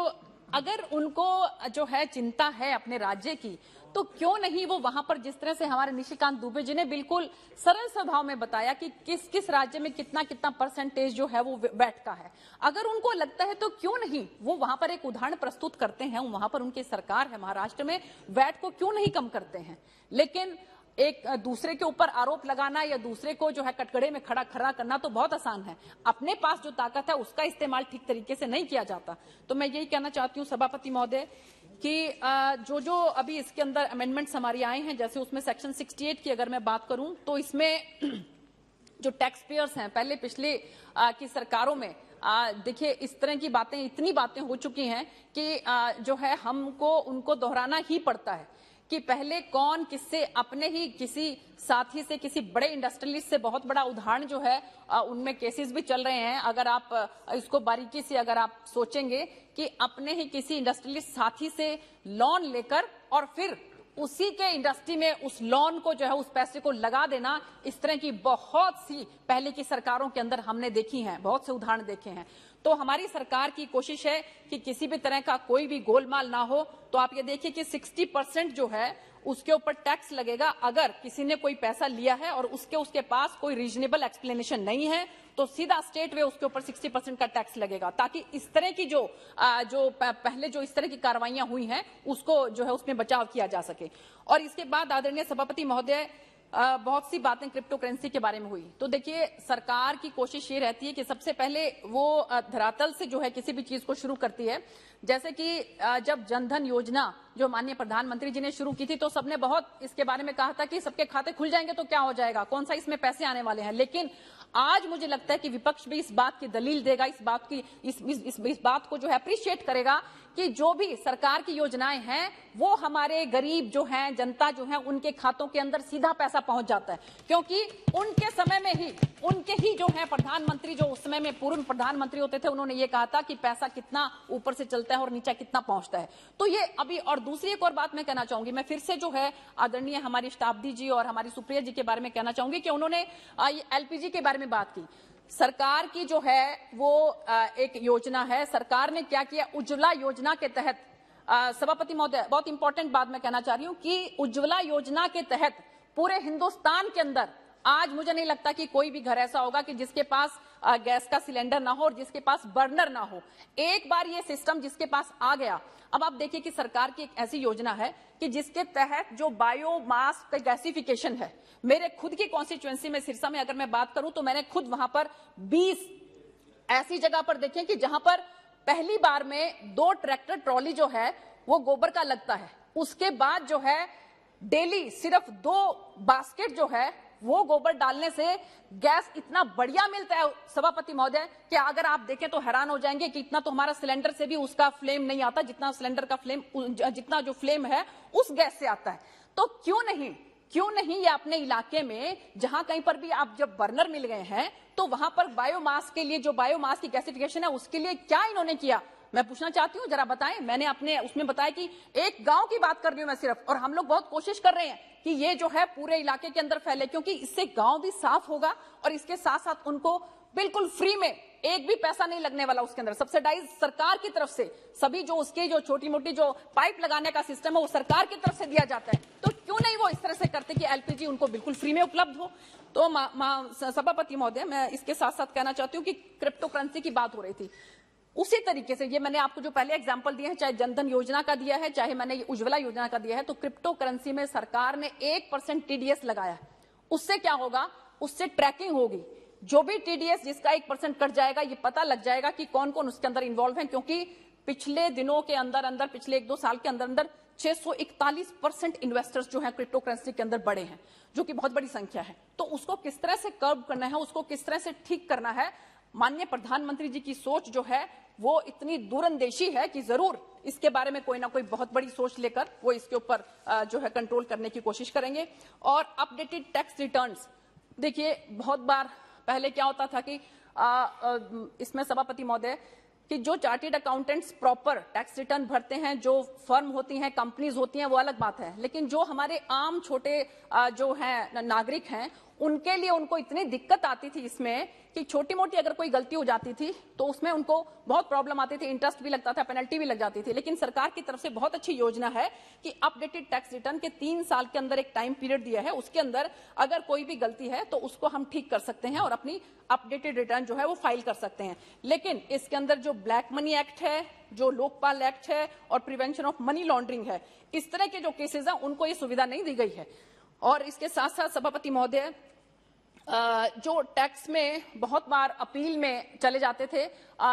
अगर उनको जो है चिंता है अपने राज्य की तो क्यों नहीं वो वहां पर जिस तरह से हमारे निशिकांत दुबे जी ने बिल्कुल सरल स्वभाव में बताया कि किस किस राज्य में कितना कितना परसेंटेज जो है वो वैट का है, अगर उनको लगता है तो क्यों नहीं वो वहां पर एक उदाहरण प्रस्तुत करते हैं। वहां पर उनकी सरकार है महाराष्ट्र में, वैट को क्यों नहीं कम करते हैं। लेकिन एक दूसरे के ऊपर आरोप लगाना या दूसरे को जो है कटघरे में खड़ा करना तो बहुत आसान है, अपने पास जो ताकत है उसका इस्तेमाल ठीक तरीके से नहीं किया जाता। तो मैं यही कहना चाहती हूँ सभापति महोदय कि जो जो अभी इसके अंदर अमेंडमेंट्स हमारी आए हैं, जैसे उसमें सेक्शन 68 की अगर मैं बात करूं तो इसमें जो टैक्स पेयर्स हैं पहले पिछले की सरकारों में देखिए इस तरह की बातें, इतनी बातें हो चुकी हैं कि जो है हमको उनको दोहराना ही पड़ता है कि पहले कौन किससे, अपने ही किसी साथी से, किसी बड़े इंडस्ट्रियलिस्ट से, बहुत बड़ा उदाहरण जो है उनमें केसेस भी चल रहे हैं। अगर आप इसको बारीकी से अगर आप सोचेंगे कि अपने ही किसी इंडस्ट्रियलिस्ट साथी से लोन लेकर और फिर उसी के इंडस्ट्री में उस लोन को जो है उस पैसे को लगा देना, इस तरह की बहुत सी पहले की सरकारों के अंदर हमने देखी हैं, बहुत से उदाहरण देखे हैं। तो हमारी सरकार की कोशिश है कि किसी भी तरह का कोई भी गोलमाल ना हो। तो आप ये देखिए कि 60% जो है उसके ऊपर टैक्स लगेगा अगर किसी ने कोई पैसा लिया है और उसके पास कोई रीजनेबल एक्सप्लेनेशन नहीं है तो सीधा स्टेट वे उसके ऊपर 60% का टैक्स लगेगा, ताकि इस तरह की जो पहले जो इस तरह की कार्रवाइयां हुई हैं उसको जो है उसमें बचाव किया जा सके। और इसके बाद आदरणीय सभापति महोदय बहुत सी बातें क्रिप्टो करेंसी के बारे में हुई। तो देखिए, सरकार की कोशिश ये रहती है कि सबसे पहले वो धरातल से जो है किसी भी चीज को शुरू करती है। जैसे कि जब जनधन योजना जो माननीय प्रधानमंत्री जी ने शुरू की थी, तो सबने बहुत इसके बारे में कहा था कि सबके खाते खुल जाएंगे तो क्या हो जाएगा, कौन सा इसमें पैसे आने वाले हैं। लेकिन आज मुझे लगता है कि विपक्ष भी इस बात की दलील देगा, इस बात को जो है अप्रिशिएट करेगा कि जो भी सरकार की योजनाएं हैं वो हमारे गरीब जो हैं, जनता जो है, उनके खातों के अंदर सीधा पैसा पहुंच जाता है। क्योंकि उनके समय में ही उनके ही जो है प्रधानमंत्री, जो उस समय में पूर्व प्रधानमंत्री होते थे, उन्होंने ये कहा था कि पैसा कितना ऊपर से चलता है और नीचे कितना पहुंचता है। तो ये अभी, और दूसरी एक और बात मैं कहना चाहूंगी, मैं फिर से जो है आदरणीय हमारी शताब्दी जी और हमारी सुप्रिया जी के बारे में कहना चाहूंगी कि उन्होंने एलपीजी के बारे में बात की। सरकार की जो है वो एक योजना है, सरकार ने क्या किया, उज्ज्वला योजना के तहत, सभापति महोदय बहुत इंपॉर्टेंट बात मैं कहना चाह रही हूं कि उज्ज्वला योजना के तहत पूरे हिंदुस्तान के अंदर आज मुझे नहीं लगता कि कोई भी घर ऐसा होगा कि जिसके पास गैस का सिलेंडर ना हो और जिसके पास बर्नर ना हो। एक बार ये सिस्टम जिसके पास आ गया, अब आप देखिए कि सरकार की एक ऐसी योजना है कि जिसके तहत जो बायोमास का गैसिफिकेशन है, मेरे खुद की कॉन्स्टिट्यूएंसी में सिरसा में अगर मैं बात करूं तो मैंने खुद वहां पर 20 ऐसी जगह पर देखे कि जहां पर पहली बार में 2 ट्रैक्टर ट्रॉली जो है वो गोबर का लगता है। उसके बाद जो है डेली सिर्फ 2 बास्केट जो है वो गोबर डालने से गैस इतना बढ़िया मिलता है सभापति महोदय कि अगर आप देखें तो हैरान हो जाएंगे कि इतना तो हमारा सिलेंडर से भी उसका फ्लेम नहीं आता जितना सिलेंडर का फ्लेम, जितना जो फ्लेम है उस गैस से आता है। तो क्यों नहीं ये अपने इलाके में जहां कहीं पर भी आप जब बर्नर मिल गए हैं तो वहां पर बायोमास के लिए, जो बायोमास की गैसिफिकेशन है उसके लिए क्या इन्होंने किया, मैं पूछना चाहती हूं, जरा बताएं। मैंने अपने उसमें बताया कि एक गांव की बात कर रही हूं मैं सिर्फ, और हम लोग बहुत कोशिश कर रहे हैं कि ये जो है पूरे इलाके के अंदर फैले, क्योंकि इससे गांव भी साफ होगा और इसके साथ साथ उनको बिल्कुल फ्री में एक भी पैसा नहीं लगने वाला उसके अंदर, सब्सिडाइज सरकार की तरफ से सभी जो उसके जो छोटी मोटी जो पाइप लगाने का सिस्टम है वो सरकार की तरफ से दिया जाता है। तो क्यों नहीं वो इस तरह से करते कि एलपीजी उनको बिल्कुल फ्री में उपलब्ध हो। तो सभापति महोदय, मैं इसके साथ साथ कहना चाहती हूँ कि क्रिप्टो करेंसी की बात हो रही थी, उसी तरीके से ये मैंने आपको जो पहले एग्जांपल दिए हैं, चाहे जनधन योजना का दिया है, चाहे मैंने उज्ज्वला योजना का दिया है, तो क्रिप्टो करेंसी में सरकार ने 1% टीडीएस लगाया है। उससे क्या होगा, उससे ट्रैकिंग होगी, जो भी टीडीएस जिसका 1% कट जाएगा ये पता लग जाएगा कि कौन कौन उसके अंदर इन्वॉल्व है। क्योंकि पिछले दिनों के अंदर पिछले 1-2 साल के अंदर 641% इन्वेस्टर्स जो है क्रिप्टो करेंसी के अंदर बढ़े हैं, जो कि बहुत बड़ी संख्या है। तो उसको किस तरह से कर्व करना है, उसको किस तरह से ठीक करना है, माननीय प्रधानमंत्री जी की सोच जो है वो इतनी दूरंदेशी है कि जरूर इसके बारे में कोई ना कोई बहुत बड़ी सोच लेकर वो इसके ऊपर जो है कंट्रोल करने की कोशिश करेंगे। और अपडेटेड टैक्स रिटर्न्स, देखिए बहुत बार पहले क्या होता था कि इसमें सभापति महोदय कि जो chartered accountants proper tax return भरते हैं, जो फर्म होती हैं, कंपनीज होती हैं, वो अलग बात है, लेकिन जो हमारे आम छोटे जो हैं नागरिक हैं उनके लिए उनको इतनी दिक्कत आती थी इसमें कि छोटी मोटी अगर कोई गलती हो जाती थी तो उसमें उनको बहुत प्रॉब्लम आती थी, इंटरेस्ट भी लगता था, पेनल्टी भी लग जाती थी। लेकिन सरकार की तरफ से बहुत अच्छी योजना है कि अपडेटेड टैक्स रिटर्न के 3 साल के अंदर एक टाइम पीरियड दिया है, उसके अंदर अगर कोई भी गलती है तो उसको हम ठीक कर सकते हैं और अपनी अपडेटेड रिटर्न जो है वो फाइल कर सकते हैं। लेकिन इसके अंदर जो ब्लैक मनी एक्ट है, जो लोकपाल एक्ट है और प्रिवेंशन ऑफ मनी लॉन्ड्रिंग है, इस तरह के जो केसेस हैं उनको ये सुविधा नहीं दी गई है। और इसके साथ साथ सभापति महोदय, जो टैक्स में बहुत बार अपील में चले जाते थे,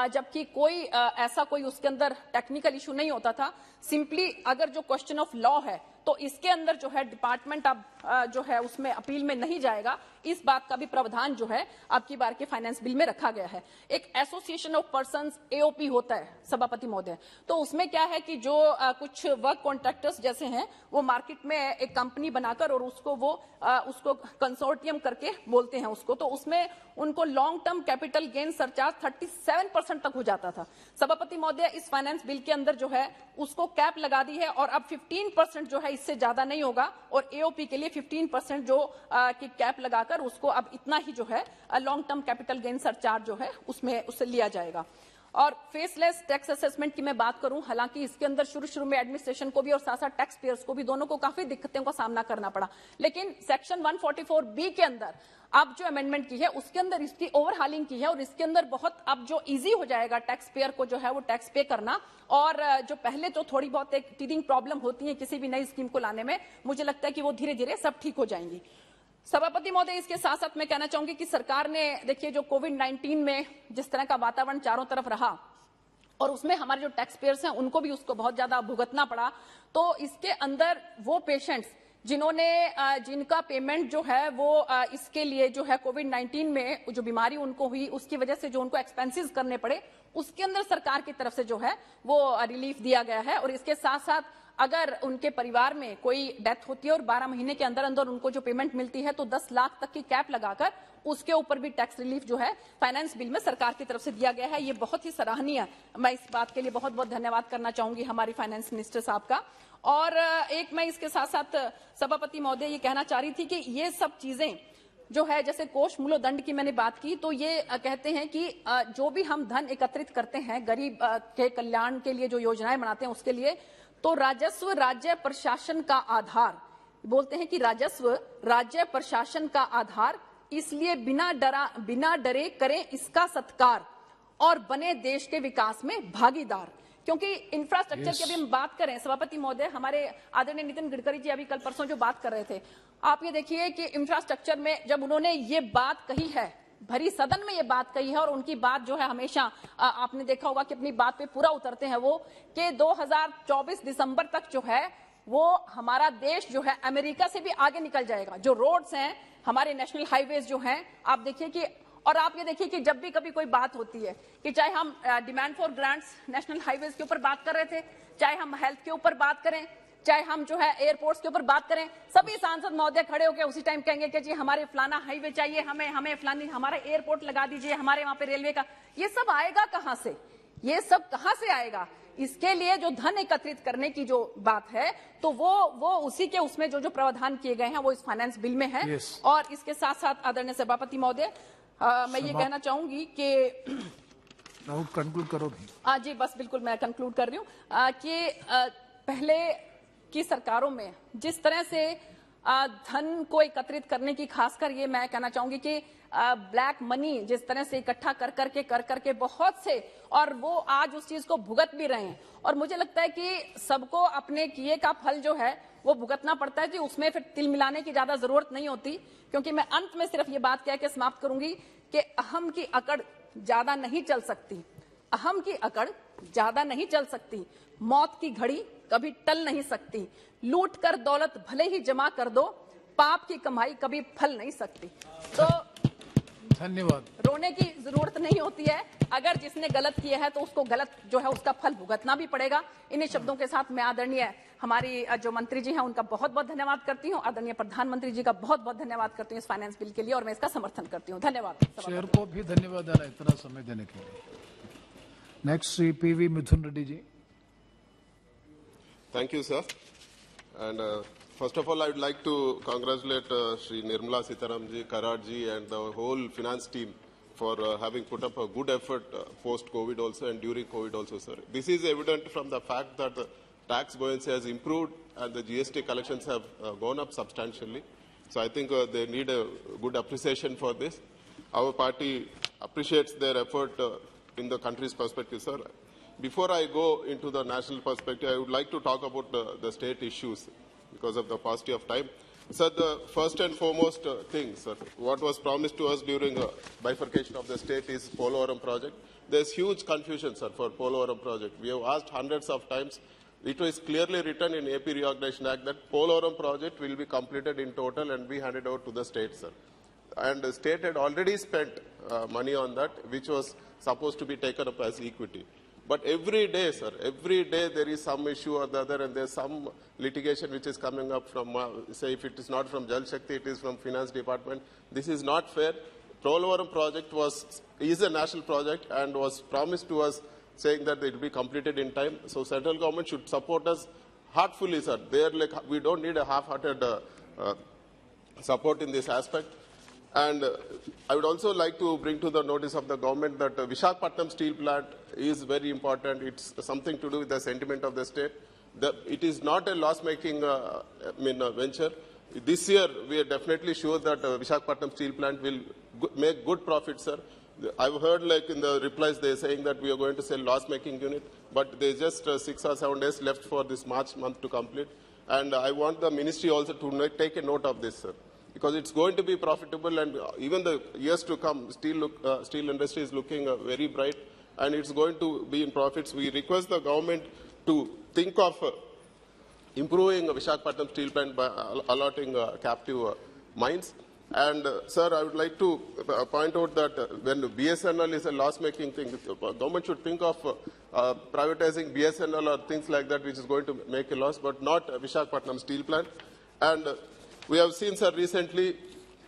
जबकि कोई ऐसा कोई उसके अंदर टेक्निकल इशू नहीं होता था, सिंपली अगर जो क्वेश्चन ऑफ लॉ है तो इसके अंदर जो है डिपार्टमेंट अब जो है उसमें अपील में नहीं जाएगा। इस बात का भी प्रावधान जो है अब की बार के फाइनेंस बिल में रखा गया है। एक एसोसिएशन ऑफ पर्संस एओपी होता है सभापति महोदय, तो उसमें क्या है कि जो कुछ वर्क कॉन्ट्रैक्टर्स जैसे हैं वो मार्केट में एक कंपनी बनाकर और उसको कंसोर्टियम करके बोलते हैं उसको, तो उसमें उनको long term capital gain surcharge 37% तक हो जाता था। सभापति महोदय, इस फाइनेंस बिल के अंदर जो है उसको कैप लगा दी है और अब 15% जो है इससे ज्यादा नहीं होगा, और एओपी के लिए 15% जो की कैप लगाकर उसको अब इतना ही जो है long term capital gain surcharge जो है उससे लिया जाएगा। और फेसलेस टैक्स असेसमेंट की मैं बात करूं, हालांकि इसके अंदर शुरू में एडमिनिस्ट्रेशन को भी और साथ साथ टैक्स पेयर्स को भी दोनों को काफी दिक्कतों का सामना करना पड़ा, लेकिन सेक्शन 144B के अंदर अब जो अमेंडमेंट की है उसके अंदर इसकी ओवरहालिंग की है और इसके अंदर बहुत अब जो इजी हो जाएगा टैक्स पेयर को जो है वो टैक्स पे करना। और जो पहले तो थोड़ी बहुत एक टीदिंग प्रॉब्लम होती है किसी भी नई स्कीम को लाने में, मुझे लगता है कि वो धीरे धीरे सब ठीक हो जाएंगी। सभापति महोदय, इसके साथ साथ मैं कहना चाहूंगी कि सरकार ने देखिए जो कोविड-19 में जिस तरह का वातावरण चारों तरफ रहा और उसमें हमारे जो टैक्स पेयर्स हैं उनको भी उसको बहुत ज्यादा भुगतना पड़ा, तो इसके अंदर वो पेशेंट्स जिनका पेमेंट जो है वो इसके लिए जो है कोविड-19 में जो बीमारी उनको हुई उसकी वजह से जो उनको एक्सपेंसेस करने पड़े, उसके अंदर सरकार की तरफ से जो है वो रिलीफ दिया गया है। और इसके साथ साथ अगर उनके परिवार में कोई डेथ होती है और 12 महीने के अंदर अंदर उनको जो पेमेंट मिलती है तो 10 लाख तक की कैप लगाकर उसके ऊपर भी टैक्स रिलीफ जो है फाइनेंस बिल में सरकार की तरफ से दिया गया है। ये बहुत ही सराहनीय, मैं इस बात के लिए बहुत बहुत धन्यवाद करना चाहूंगी हमारी फाइनेंस मिनिस्टर साहब का। और एक मैं इसके साथ साथ सभापति महोदय ये कहना चाह रही थी कि ये सब चीजें जो है, जैसे कोष मूल्यदंड की मैंने बात की, तो ये कहते हैं कि जो भी हम धन एकत्रित करते हैं गरीब के कल्याण के लिए, जो योजनाएं बनाते हैं उसके लिए, तो राजस्व राज्य प्रशासन का आधार, बोलते हैं कि राजस्व राज्य प्रशासन का आधार, इसलिए बिना डरे करें इसका सत्कार और बने देश के विकास में भागीदार। क्योंकि इंफ्रास्ट्रक्चर की अभी हम बात करें सभापति महोदय, हमारे आदरणीय नितिन गडकरी जी अभी कल परसों जो बात कर रहे थे, आप ये देखिए कि इंफ्रास्ट्रक्चर में जब उन्होंने ये बात कही है, भरी सदन में ये बात कही है, और उनकी बात जो है हमेशा आपने देखा होगा कि अपनी बात पे पूरा उतरते हैं वो, कि 2024 दिसंबर तक जो है वो हमारा देश जो है अमेरिका से भी आगे निकल जाएगा। जो रोड्स हैं, हमारे नेशनल हाईवेज जो हैं, आप देखिए कि, और आप ये देखिए कि जब भी कभी कोई बात होती है कि चाहे हम demand for grants national highways के ऊपर बात कर रहे थे, चाहे हम हेल्थ के ऊपर बात करें, चाहे हम जो है एयरपोर्ट्स के ऊपर बात करें, सभी सांसद महोदय खड़े होकर उसी टाइम कहेंगे कि जी हमारे फलाना हाईवे चाहिए, हमें फलानी हमारा एयरपोर्ट लगा दीजिए, हमारे वहां पे रेलवे का। ये सब आएगा कहां से? ये सब कहां से आएगा? इसके लिए जो धन एकत्रित करने की जो बात है, तो वो उसी के उसमें जो प्रावधान किए गए हैं वो इस फाइनेंस बिल में है। और इसके साथ साथ आदरणीय सभापति महोदय, मैं ये कहना चाहूंगी कि कंक्लूड करो। जी बस बिल्कुल मैं कंक्लूड कर रही हूँ कि पहले की सरकारों में जिस तरह से धन को एकत्रित करने की, खासकर ये मैं कहना चाहूंगी कि ब्लैक मनी जिस तरह से इकट्ठा कर करके बहुत से, और वो आज उस चीज को भुगत भी रहे हैं। और मुझे लगता है कि सबको अपने किए का फल जो है वो भुगतना पड़ता है जी, उसमें फिर तिल मिलाने की ज्यादा जरूरत नहीं होती। क्योंकि मैं अंत में सिर्फ ये बात कह के समाप्त करूंगी कि अहम की अकड़ ज्यादा नहीं चल सकती, अहम की अकड़ ज्यादा नहीं चल सकती, मौत की घड़ी कभी टल नहीं सकती, लूट कर दौलत भले ही जमा कर दो, पाप की कमाई कभी फल नहीं सकती। तो धन्यवाद। रोने की जरूरत नहीं होती है, अगर जिसने गलत किया है तो उसको गलत जो है उसका फल भुगतना भी पड़ेगा। इन्हीं शब्दों के साथ मैं आदरणीय हमारी जो मंत्री जी हैं उनका बहुत बहुत धन्यवाद करती हूँ, आदरणीय प्रधानमंत्री जी का बहुत बहुत धन्यवाद करती हूँ इस फाइनेंस बिल के लिए, और मैं इसका समर्थन करती हूँ। धन्यवाद। शेयर को भी धन्यवाद देना इतना समय देने के लिए। Next Shri PV Mithun Reddy ji. Thank you, sir. And first of all, I would like to congratulate Shri Nirmala Sitaram ji, Karad ji, and the whole finance team for having put up a good effort post-COVID also and during COVID also, sir. This is evident from the fact that the tax buoyancy has improved and the GST collections have gone up substantially. So I think they need a good appreciation for this. Our party appreciates their effort in the country's perspective, sir. Before I go into the national perspective, I would like to talk about the state issues because of the paucity of time. Sir, the first and foremost thing, sir, what was promised to us during bifurcation of the state is Polavaram project. There's huge confusion, sir, for Polavaram project. We have asked hundreds of times. It was clearly written in AP Reorganization Act that Polavaram project will be completed in total and be handed over to the state, sir. And the state had already spent money on that, which was supposed to be taken up as equity. But every day, sir, every day there is some issue or the other, and there's some litigation which is coming up from, say, if it is not from Jal Shakti, it is from Finance Department. This is not fair. Polavaram project is a national project and was promised to us saying that it will be completed in time. So central government should support us heartfully, sir. We don't need a half-hearted support in this aspect. And I would also like to bring to the notice of the government that Visakhapatnam steel plant is very important. It's something to do with the sentiment of the state. It is not a loss-making venture. This year, we are definitely sure that Visakhapatnam steel plant will make good profit, sir. I've heard, like in the replies, they're saying that we are going to sell loss-making unit, but there's just 6 or 7 days left for this March month to complete. And I want the ministry also to take a note of this, sir. because it's going to be profitable, and even the years to come, steel industry is looking very bright, and it's going to be in profits. We request the government to think of improving Visakhapatnam steel plant by allotting captive mines. And, sir, I would like to point out that when BSNL is a loss-making thing, the government should think of privatizing BSNL or things like that, which is going to make a loss, but not Visakhapatnam steel plant. And we have seen, sir, recently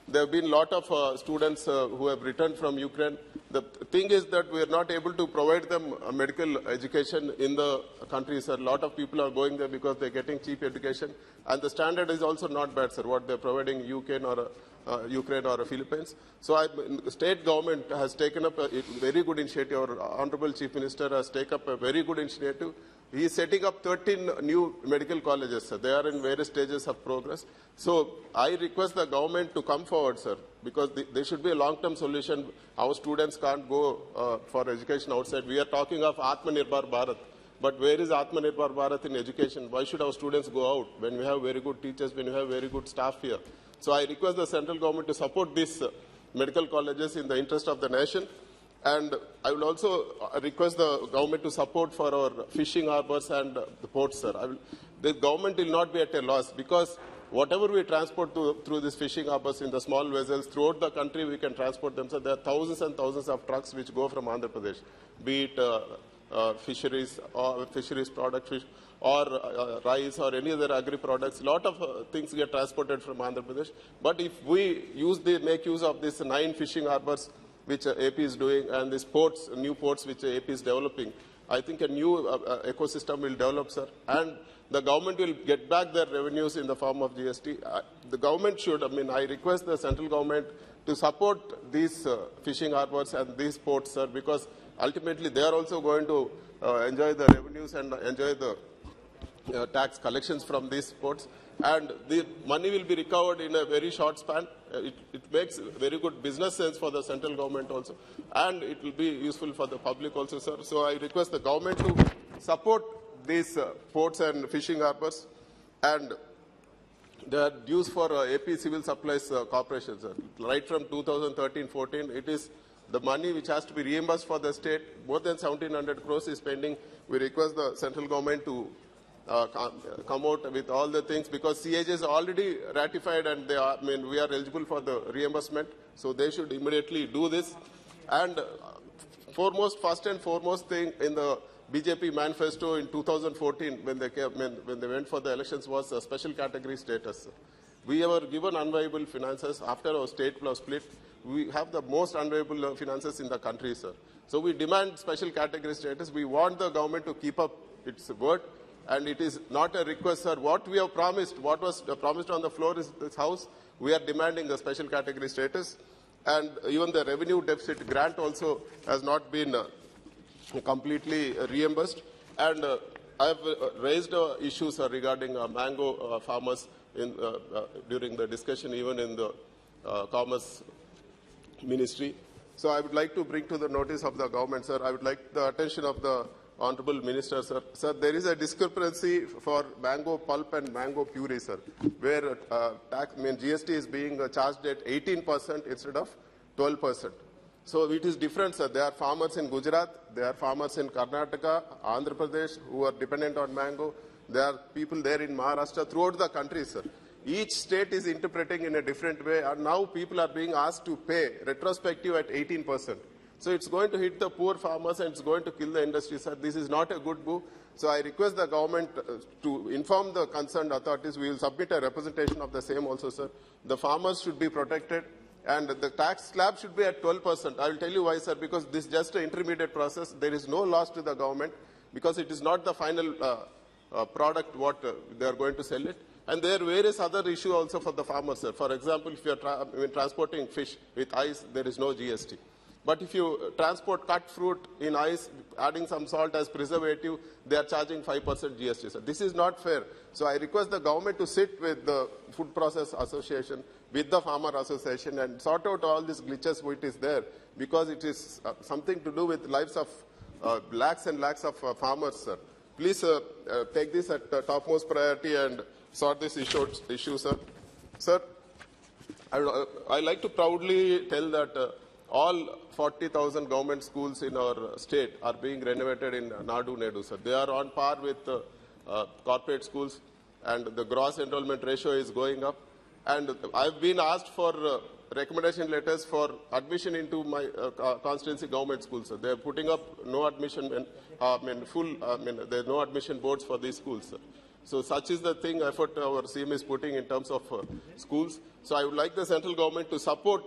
there have been a lot of students who have returned from Ukraine. The thing is that we are not able to provide them medical education in the country, sir. A lot of people are going there because they're getting cheap education. And the standard is also not bad, sir, what they're providing in Ukraine or Philippines. So the state government has taken up a very good initiative. Our Honorable Chief Minister has taken up a very good initiative. He is setting up 13 new medical colleges, sir. They are in various stages of progress. So I request the government to come forward, sir, because there should be a long-term solution. Our students can't go for education outside. We are talking of Atmanirbhar Bharat. But where is Atmanirbhar Bharat in education? Why should our students go out when we have very good teachers, when we have very good staff here? So I request the central government to support these medical colleges in the interest of the nation. And I will also request the government to support for our fishing harbors and the ports, sir. The government will not be at a loss, because whatever we transport through these fishing harbors in the small vessels, throughout the country we can transport them. So there are thousands and thousands of trucks which go from Andhra Pradesh, be it fisheries or fisheries product, fish, or rice or any other agri products. A lot of things get transported from Andhra Pradesh. But if we make use of these 9 fishing harbors which AP is doing, and these ports, new ports which AP is developing, I think a new ecosystem will develop, sir. And the government will get back their revenues in the form of GST. The government should, I request the central government to support these fishing harbors and these ports, sir, because ultimately they are also going to enjoy the revenues and enjoy the tax collections from these ports. And the money will be recovered in a very short span. It makes very good business sense for the central government also. And it will be useful for the public also, sir. So I request the government to support these ports and fishing harbors. And they are dues for AP Civil Supplies Corporation, sir. Right from 2013-14, it is the money which has to be reimbursed for the state. More than 1,700 crores is pending. We request the central government to come out with all the things, because CAG is already ratified and they are, we are eligible for the reimbursement. So they should immediately do this. And first and foremost thing in the BJP manifesto in 2014, when they went for the elections, was a special category status. We were given unviable finances after our state was split. We have the most unviable finances in the country, sir. So we demand special category status. We want the government to keep up its word. And it is not a request, sir. What we have promised, what was promised on the floor is this house, we are demanding a special category status. And even the revenue deficit grant also has not been completely reimbursed. And I have raised issues regarding mango farmers during the discussion, even in the Commerce Ministry. So I would like to bring to the notice of the government, sir. I would like the attention of the Honorable Minister, sir. Sir, there is a discrepancy for mango pulp and mango puree, sir, where GST is being charged at 18% instead of 12%. So it is different, sir. There are farmers in Gujarat, there are farmers in Karnataka, Andhra Pradesh who are dependent on mango. There are people there in Maharashtra, throughout the country, sir. Each state is interpreting in a different way, and now people are being asked to pay retrospective at 18%. So it's going to hit the poor farmers and it's going to kill the industry, sir. This is not a good move. So I request the government to inform the concerned authorities. We will submit a representation of the same also, sir. The farmers should be protected and the tax slab should be at 12%. I will tell you why, sir, because this is just an intermediate process. There is no loss to the government because it is not the final product what they are going to sell it. And there are various other issues also for the farmers, sir. For example, if you are transporting fish with ice, there is no GST. But if you transport cut fruit in ice, adding some salt as preservative, they are charging 5% GST. So this is not fair. So I request the government to sit with the Food Process Association, with the Farmer Association, and sort out all these glitches which is there, because it is something to do with lives of lakhs and lakhs of farmers, sir. Please take this at topmost priority and sort this issue, sir. Sir, I like to proudly tell that all 40,000 government schools in our state are being renovated in Nadu Nedu, sir. They are on par with corporate schools, and the gross enrollment ratio is going up. And I've been asked for recommendation letters for admission into my constituency government schools, sir. They're putting up no admission, there's no admission boards for these schools, sir. So such is the thing effort our CM is putting in terms of schools. So I would like the central government to support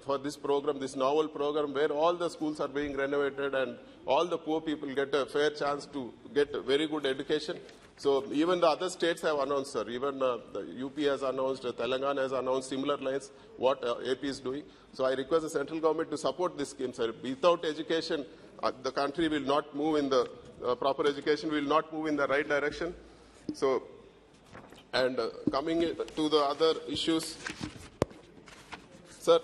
for this program, this novel program, where all the schools are being renovated and all the poor people get a fair chance to get a very good education. So even the other states have announced, sir. Even the UP has announced, Telangana has announced similar lines, what AP is doing. So I request the central government to support this scheme, sir. Without education, the country will not move in the proper education, will not move in the right direction. So, and coming to the other issues, sir,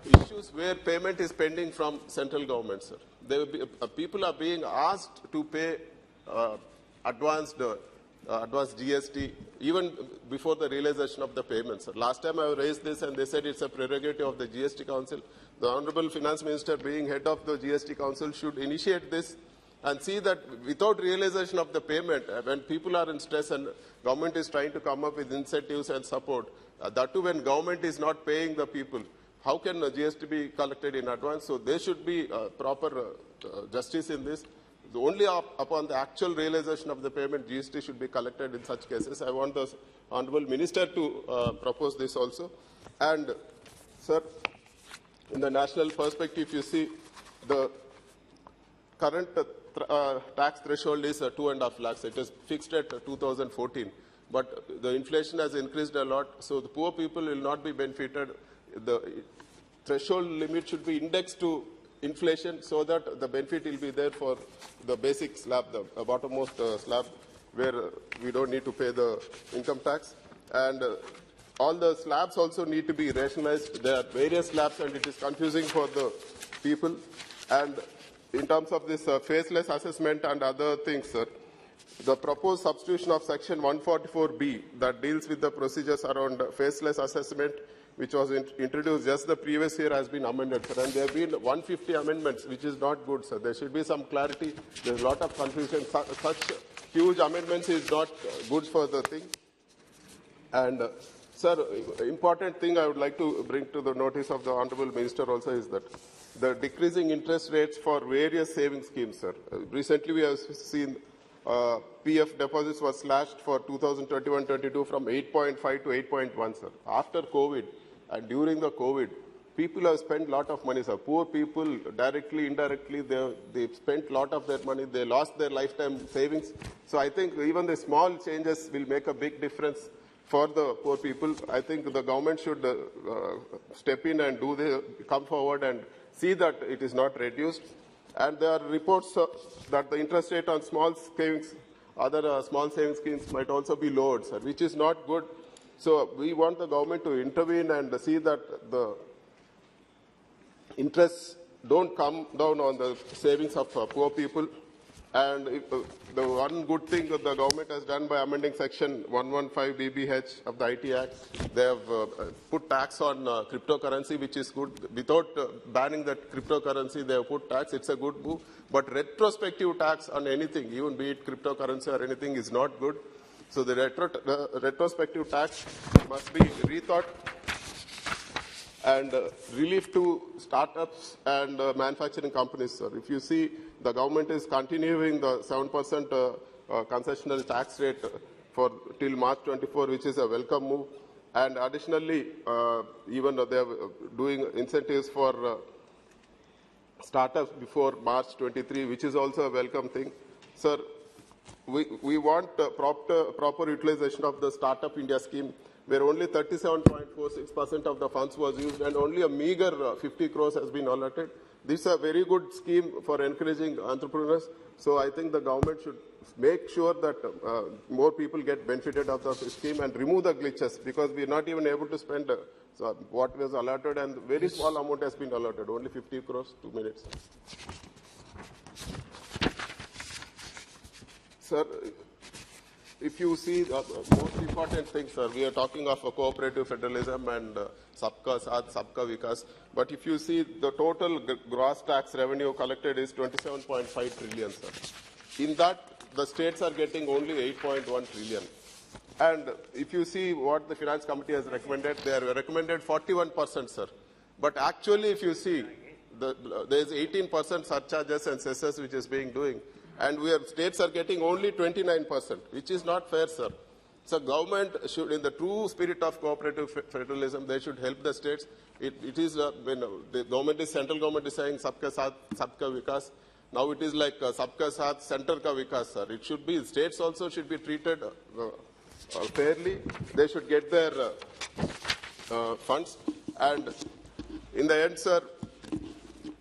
issues where payment is pending from central government, sir. There will be, people are being asked to pay advanced GST even before the realization of the payments. Last time I raised this and they said it's a prerogative of the GST Council. The Honorable Finance Minister, being head of the GST Council, should initiate this and see that without realization of the payment, when people are in stress and government is trying to come up with incentives and support, that too when government is not paying the people, how can GST be collected in advance? So there should be proper justice in this. Only upon the actual realization of the payment, GST should be collected in such cases. I want the Honorable Minister to propose this also. And, sir, in the national perspective, you see the current tax threshold is 2.5 lakhs. It is fixed at 2014. But the inflation has increased a lot, so the poor people will not be benefited. The threshold limit should be indexed to inflation so that the benefit will be there for the basic slab, the bottommost slab, where we don't need to pay the income tax. And all the slabs also need to be rationalized. There are various slabs and it is confusing for the people. And in terms of this faceless assessment and other things, sir, the proposed substitution of section 144B that deals with the procedures around faceless assessment, which was introduced just the previous year, has been amended, sir. And there have been 150 amendments, which is not good, sir. There should be some clarity. There's a lot of confusion. Such huge amendments is not good for the thing. And, sir, important thing I would like to bring to the notice of the Honorable Minister also is that the decreasing interest rates for various saving schemes, sir. Recently, we have seen PF deposits were slashed for 2021-22 from 8.5 to 8.1, sir. After COVID and during the COVID, people have spent a lot of money, sir. Poor people, directly, indirectly, they've spent a lot of their money. They lost their lifetime savings. So I think even the small changes will make a big difference for the poor people. I think the government should step in and come forward and see that it is not reduced. And there are reports that the interest rate on small savings, other small savings schemes might also be lowered, sir, which is not good. So we want the government to intervene and see that the interests don't come down on the savings of poor people. And the one good thing that the government has done by amending section 115 BBH of the IT Act, they have put tax on cryptocurrency, which is good. Without banning that cryptocurrency, they have put tax. It's a good move. But retrospective tax on anything, even be it cryptocurrency or anything, is not good. So the retrospective tax must be rethought. And relief to startups and manufacturing companies, sir. If you see, the government is continuing the 7% concessional tax rate for till March 24, which is a welcome move. And additionally, even they are doing incentives for startups before March 23, which is also a welcome thing. Sir, we want proper utilization of the Startup India scheme, where only 37.46% of the funds was used and only a meager 50 crores has been allotted. This is a very good scheme for encouraging entrepreneurs. So I think the government should make sure that more people get benefited of the scheme and remove the glitches, because we are not even able to spend what was allotted, and very small amount has been allotted, only 50 crores, 2 minutes. Sir, if you see most important thing, sir, we are talking of a cooperative federalism and Sabka Saath, Sabka Vikas. But if you see the total gross tax revenue collected is 27.5 trillion, sir. In that, the states are getting only 8.1 trillion. And if you see what the Finance Committee has recommended, they have recommended 41%, sir. But actually, if you see, there is 18% surcharges and cesses which is being doing. And states are getting only 29%, which is not fair, sir. So government should, in the true spirit of cooperative federalism, they should help the states. It is, when the government is, central government is saying Sabka Saath, Sabka Vikas. Now it is like Sabka Saath, Center Ka Vikas, sir. It should be, states also should be treated fairly. They should get their funds. And in the end, sir,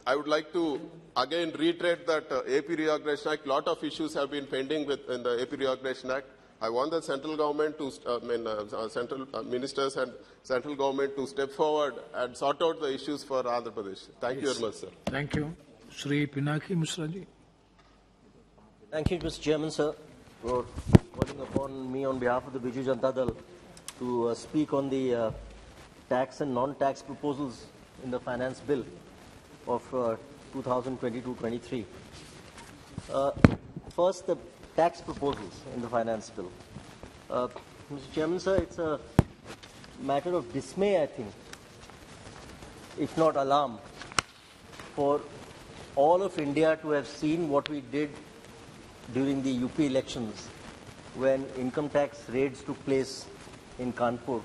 I would like to again reiterate that AP Reorganization Act, lot of issues have been pending in the AP Reorganization Act. I want the central government to, central ministers and central government to step forward and sort out the issues for Andhra Pradesh. Thank you very much, sir. Thank you. Shri Pinaki Mishra ji. Thank you, Mr. Chairman, sir, for calling upon me on behalf of the Biju Janata Dal to speak on the tax and non-tax proposals in the finance bill of 2022-23. First, the tax proposals in the finance bill. Mr. Chairman, sir, it's a matter of dismay, I think, if not alarm, for all of India to have seen what we did during the UP elections when income tax raids took place in Kanpur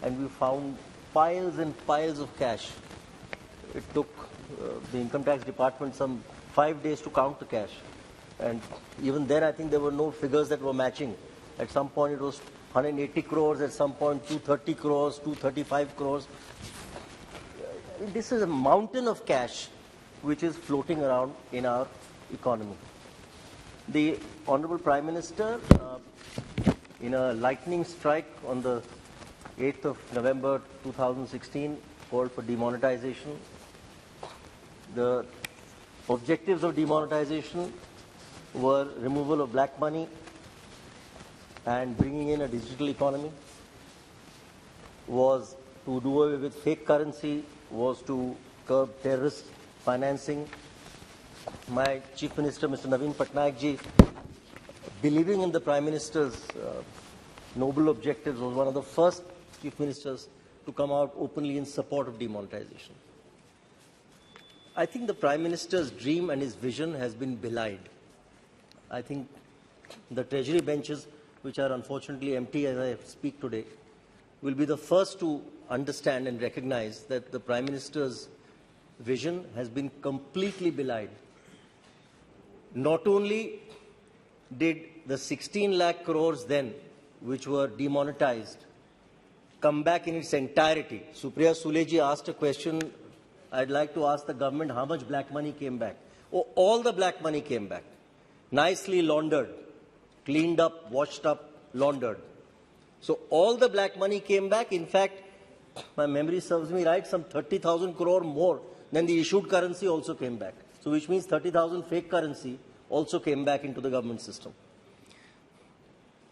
and we found piles and piles of cash. It took the income tax department some 5 days to count the cash. And even then, I think there were no figures that were matching. At some point, it was 180 crores, at some point, 230 crores, 235 crores. This is a mountain of cash which is floating around in our economy. The Honorable Prime Minister, in a lightning strike on the 8th of November 2016, called for demonetization. The objectives of demonetization were removal of black money and bringing in a digital economy, was to do away with fake currency, was to curb terrorist financing. My Chief Minister, Mr. Naveen Patnaik ji, believing in the Prime Minister's noble objectives, was one of the first Chief Ministers to come out openly in support of demonetization. I think the Prime Minister's dream and his vision has been belied. I think the Treasury benches, which are unfortunately empty as I speak today, will be the first to understand and recognize that the Prime Minister's vision has been completely belied. Not only did the 16 lakh crores then, which were demonetized, come back in its entirety. Supriya Sule ji asked a question. I'd like to ask the government how much black money came back. Oh, all the black money came back. Nicely laundered, cleaned up, washed up, laundered. So all the black money came back. In fact, my memory serves me right, some 30,000 crore more than the issued currency also came back. So which means 30,000 fake currency also came back into the government system.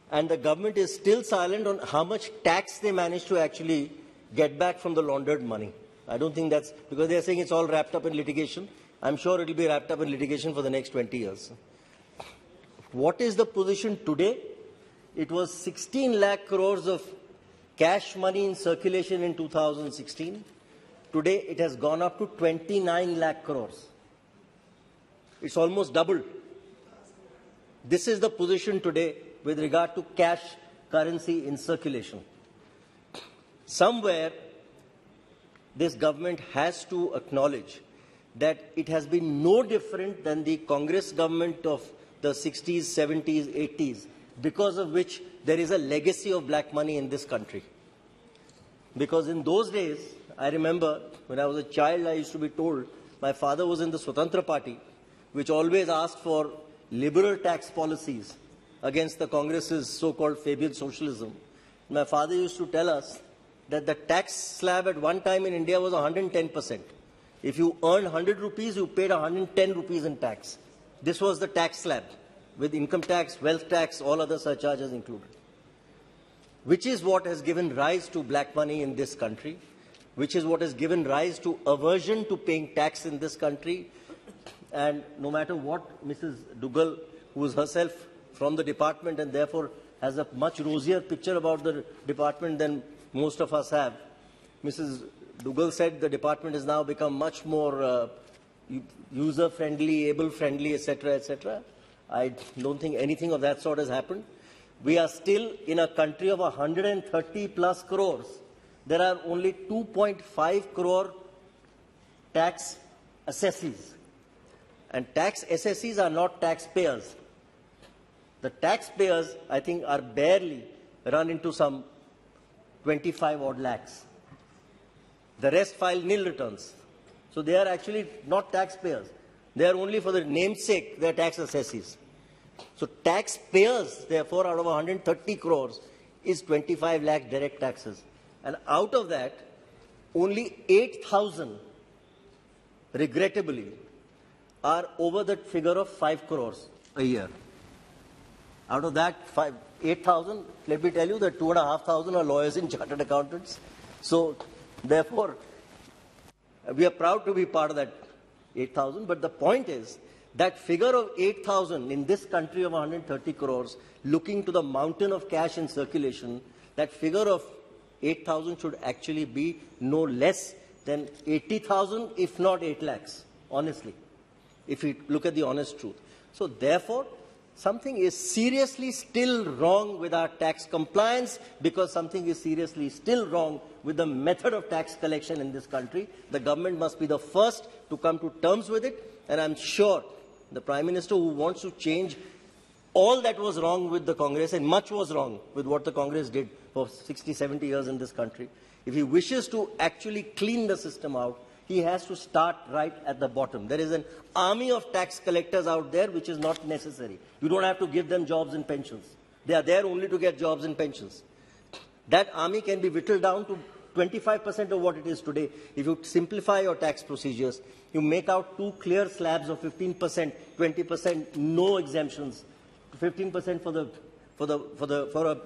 And the government is still silent on how much tax they managed to actually get back from the laundered money. I don't think that's, because they are saying it's all wrapped up in litigation. I'm sure it will be wrapped up in litigation for the next 20 years. What is the position today? It was 16 lakh crores of cash money in circulation in 2016. Today it has gone up to 29 lakh crores. It's almost doubled. This is the position today with regard to cash currency in circulation. Somewhere, this government has to acknowledge that it has been no different than the Congress government of the 60s, 70s, 80s, because of which there is a legacy of black money in this country. Because in those days, I remember when I was a child, I used to be told my father was in the Swatantra Party, which always asked for liberal tax policies against the Congress's so-called fabled socialism. My father used to tell us that the tax slab at one time in India was 110%. If you earned 100 rupees, you paid 110 rupees in tax. This was the tax slab. with income tax, wealth tax, all other surcharges included, which is what has given rise to black money in this country, which is what has given rise to aversion to paying tax in this country. And no matter what Mrs. Dugal, who is herself from the department and therefore has a much rosier picture about the department than most of us have, Mrs. Dugal said the department has now become much more user-friendly, able-friendly, etc., etc. I don't think anything of that sort has happened. We are still in a country of 130 plus crores. There are only 2.5 crore tax assessees. And tax assessees are not taxpayers. The taxpayers, I think, are barely run into some 25 odd lakhs. The rest file nil returns. So they are actually not taxpayers. They are only for the namesake, they are tax assessees. So taxpayers, therefore, out of 130 crores is 25 lakh direct taxes. And out of that, only 8,000, regrettably, are over the figure of 5 crores a year. Out of that 8,000, let me tell you that 2,500 are lawyers and chartered accountants. So, therefore, we are proud to be part of that 8,000. But the point is, that figure of 8,000 in this country of 130 crores, looking to the mountain of cash in circulation, that figure of 8,000 should actually be no less than 80,000, if not 8 lakhs, honestly, if we look at the honest truth. So, therefore, something is seriously still wrong with our tax compliance, because something is seriously still wrong with the method of tax collection in this country. The government must be the first to come to terms with it, and I'm sure the Prime Minister, who wants to change all that was wrong with the Congress, and much was wrong with what the Congress did for 60, 70 years in this country, if he wishes to actually clean the system out, he has to start right at the bottom. There is an army of tax collectors out there which is not necessary. You don't have to give them jobs and pensions. They are there only to get jobs and pensions. That army can be whittled down to 25% of what it is today. If you simplify your tax procedures, you make out two clear slabs of 15%, 20%, no exemptions, 15%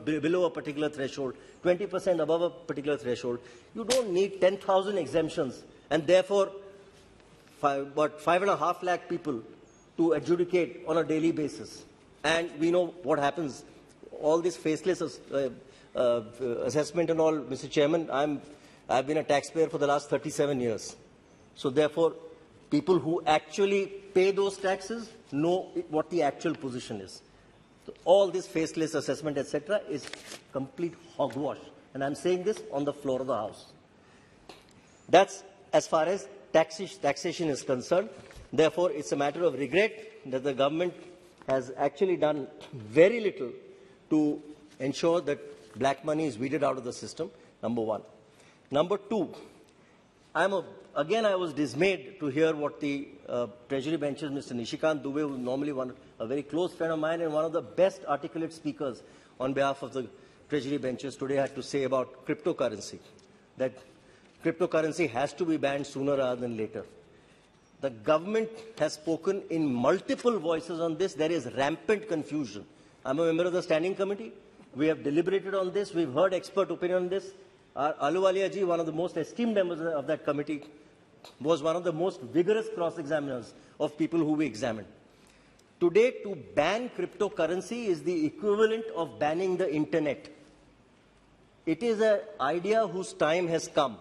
below a particular threshold, 20% above a particular threshold. You don't need 10,000 exemptions, and therefore 5.5 lakh people to adjudicate on a daily basis. And we know what happens. All this faceless assessment and all, Mr. Chairman, I've been a taxpayer for the last 37 years. So therefore, people who actually pay those taxes know what the actual position is. So all this faceless assessment, etc., is complete hogwash. And I'm saying this on the floor of the House. That's as far as taxation is concerned. Therefore, it's a matter of regret that the government has actually done very little to ensure that black money is weeded out of the system, number one. Number two, I was dismayed to hear what the Treasury benches, Mr. Nishikant Dubey, who is normally a very close friend of mine and one of the best articulate speakers on behalf of the Treasury benches today, had to say about cryptocurrency, that cryptocurrency has to be banned sooner rather than later. The government has spoken in multiple voices on this. There is rampant confusion. I'm a member of the Standing Committee. We have deliberated on this. We've heard expert opinion on this. Ahluwalia ji, one of the most esteemed members of that committee, was one of the most vigorous cross-examiners of people who we examined. Today, to ban cryptocurrency is the equivalent of banning the internet. It is an idea whose time has come.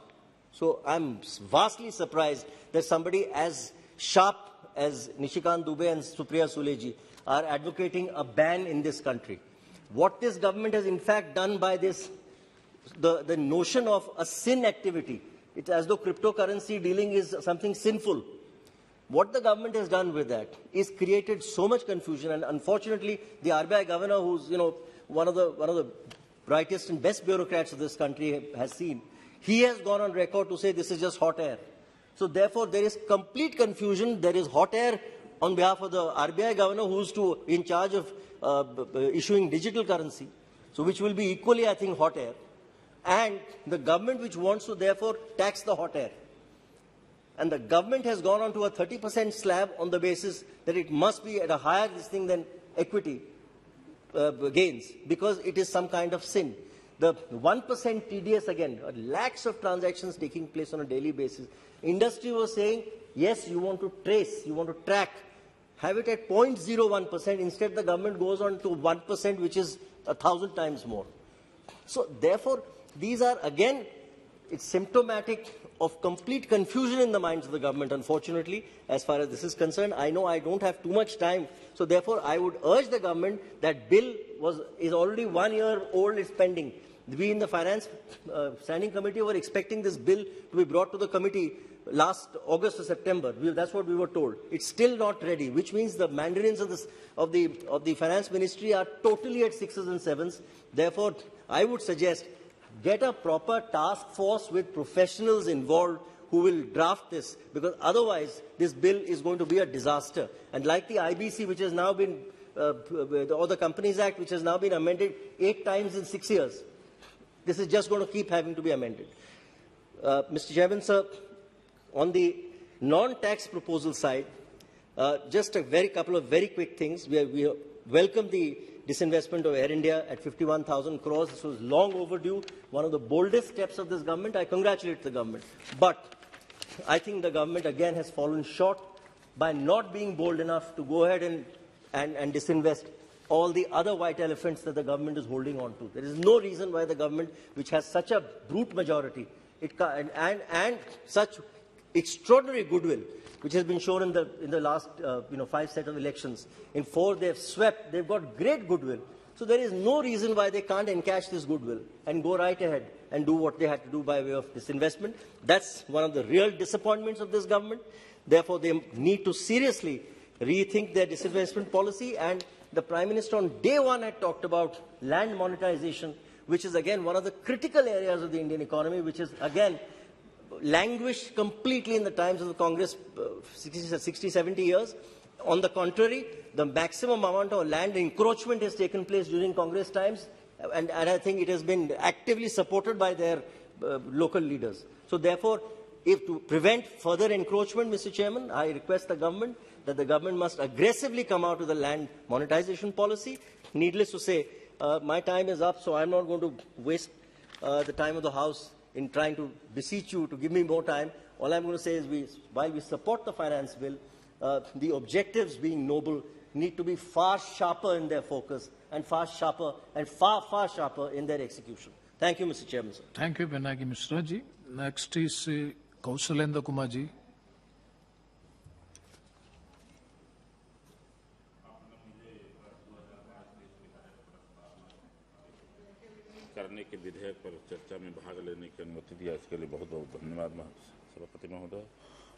So I'm vastly surprised that somebody as sharp as Nishikant Dubey and Supriya Sule ji are advocating a ban in this country. What this government has in fact done by this, the notion of a sin activity, it's as though cryptocurrency dealing is something sinful. What the government has done with that is created so much confusion, and unfortunately the RBI governor, who's one of the brightest and best bureaucrats of this country, has seen, he has gone on record to say this is just hot air. So therefore there is complete confusion. There is hot air on behalf of the RBI governor, who's in charge of issuing digital currency, so which will be equally, I think, hot air, and the government which wants to therefore tax the hot air. And the government has gone on to a 30% slab on the basis that it must be at a higher thing than equity gains because it is some kind of sin. The 1% TDS again, lakhs of transactions taking place on a daily basis. Industry was saying, yes, you want to trace, you want to track, have it at 0.01%. Instead, the government goes on to 1%, which is 1,000 times more. So therefore, these are again, it's symptomatic of complete confusion in the minds of the government, unfortunately, as far as this is concerned. I know I don't have too much time, so therefore I would urge the government that bill is already 1 year old, it's pending. We in the Finance Standing Committee were expecting this bill to be brought to the committee last August or September. That's what we were told. It's still not ready, which means the mandarins of the Finance Ministry are totally at 6s and 7s. Therefore, I would suggest get a proper task force with professionals involved who will draft this, because otherwise this bill is going to be a disaster. And like the IBC, which has now been, or the Companies Act, which has now been amended 8 times in 6 years, this is just going to keep having to be amended. Mr. Chairman, sir, on the non-tax proposal side, just a couple of very quick things. We welcome the disinvestment of Air India at 51,000 crores. This was long overdue, one of the boldest steps of this government. I congratulate the government. But I think the government again has fallen short by not being bold enough to go ahead and disinvest all the other white elephants that the government is holding on to. There is no reason why the government, which has such a brute majority and such extraordinary goodwill, which has been shown in the last 5 set of elections. In 4, they've swept. They've got great goodwill. So there is no reason why they can't encash this goodwill and go right ahead and do what they had to do by way of disinvestment. That's one of the real disappointments of this government. Therefore, they need to seriously rethink their disinvestment policy. And the Prime Minister on day 1 had talked about land monetization, which is again one of the critical areas of the Indian economy, which is again languished completely in the times of the Congress 60, 70 years. On the contrary, the maximum amount of land encroachment has taken place during Congress times, and I think it has been actively supported by their local leaders. So therefore, if to prevent further encroachment, Mr. Chairman, I request the government that the government must aggressively come out with a land monetization policy. Needless to say, my time is up, so I'm not going to waste the time of the House in trying to beseech you to give me more time. All I'm going to say is, while we support the finance bill, the objectives being noble need to be far sharper in their focus and far sharper and far sharper in their execution. Thank you, Mr. Chairman, sir. Thank you, Pinaki Mishra ji. Next is Kausalendra Kumar ji. करने के विधेयक पर चर्चा में भाग लेने की अनुमति दिया, इसके लिए बहुत बहुत धन्यवाद सभापति महोदय।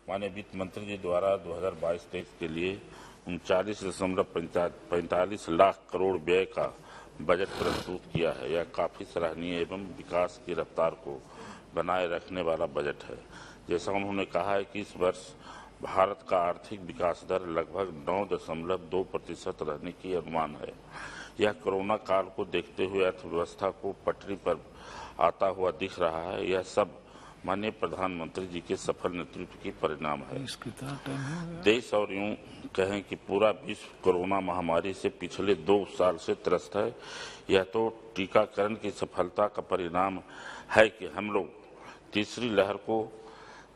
माननीय वित्त मंत्री जी द्वारा 2022-23 के लिए 39.45 लाख करोड़ व्यय का बजट प्रस्तुत किया है। यह काफी सराहनीय एवं विकास की रफ्तार को बनाए रखने वाला बजट है। जैसा उन्होंने कहा है कि इस वर्ष भारत का आर्थिक विकास दर लगभग 9.2% रहने की अनुमान है। यह कोरोना काल को देखते हुए अर्थव्यवस्था को पटरी पर आता हुआ दिख रहा है। यह सब माननीय प्रधानमंत्री जी के सफल नेतृत्व की परिणाम है। देश और यूं कहें कि पूरा विश्व कोरोना महामारी से पिछले 2 साल से त्रस्त है। यह तो टीकाकरण की सफलता का परिणाम है कि हम लोग तीसरी लहर को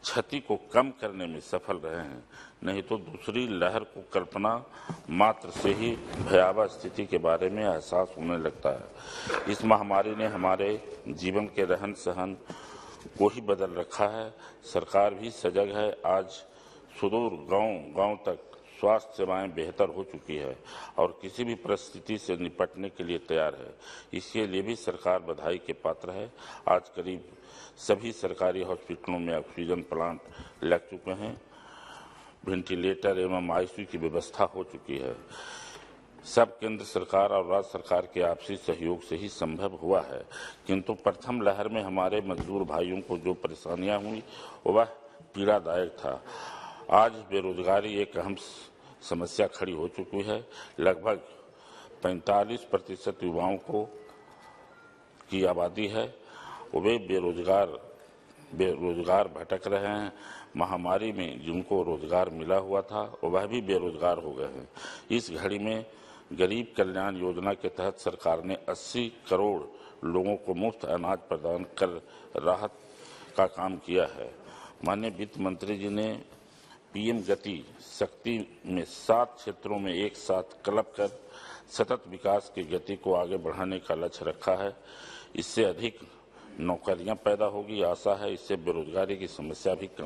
क्षति को कम करने में सफल रहे हैं, नहीं तो दूसरी लहर को कल्पना मात्र से ही भयावह स्थिति के बारे में एहसास होने लगता है। इस महामारी ने हमारे जीवन के रहन सहन को ही बदल रखा है। सरकार भी सजग है। आज सुदूर गांव तक स्वास्थ्य सेवाएं बेहतर हो चुकी है और किसी भी परिस्थिति से निपटने के लिए तैयार है। इसके लिए भी सरकार बधाई के पात्र है। आज करीब सभी सरकारी हॉस्पिटलों में ऑक्सीजन प्लांट लग चुके हैं, वेंटिलेटर एवं आईसीयू की व्यवस्था हो चुकी है। सब केंद्र सरकार और राज्य सरकार के आपसी सहयोग से ही संभव हुआ है, किंतु प्रथम लहर में हमारे मजदूर भाइयों को जो परेशानियां हुई वह पीड़ादायक था। आज बेरोजगारी एक अहम समस्या खड़ी हो चुकी है। लगभग 45% युवाओं की आबादी है, वे बेरोजगार भटक रहे हैं। महामारी में जिनको रोजगार मिला हुआ था वह भी बेरोजगार हो गए हैं। इस घड़ी में गरीब कल्याण योजना के तहत सरकार ने 80 करोड़ लोगों को मुफ्त अनाज प्रदान कर राहत का काम किया है। माननीय वित्त मंत्री जी ने पीएम गति शक्ति में 7 क्षेत्रों में एक साथ क्लब कर सतत विकास की गति को आगे बढ़ाने का लक्ष्य रखा है। इससे अधिक नौकरियां पैदा होगी। आशा है इससे बेरोजगारी की समस्या भी कम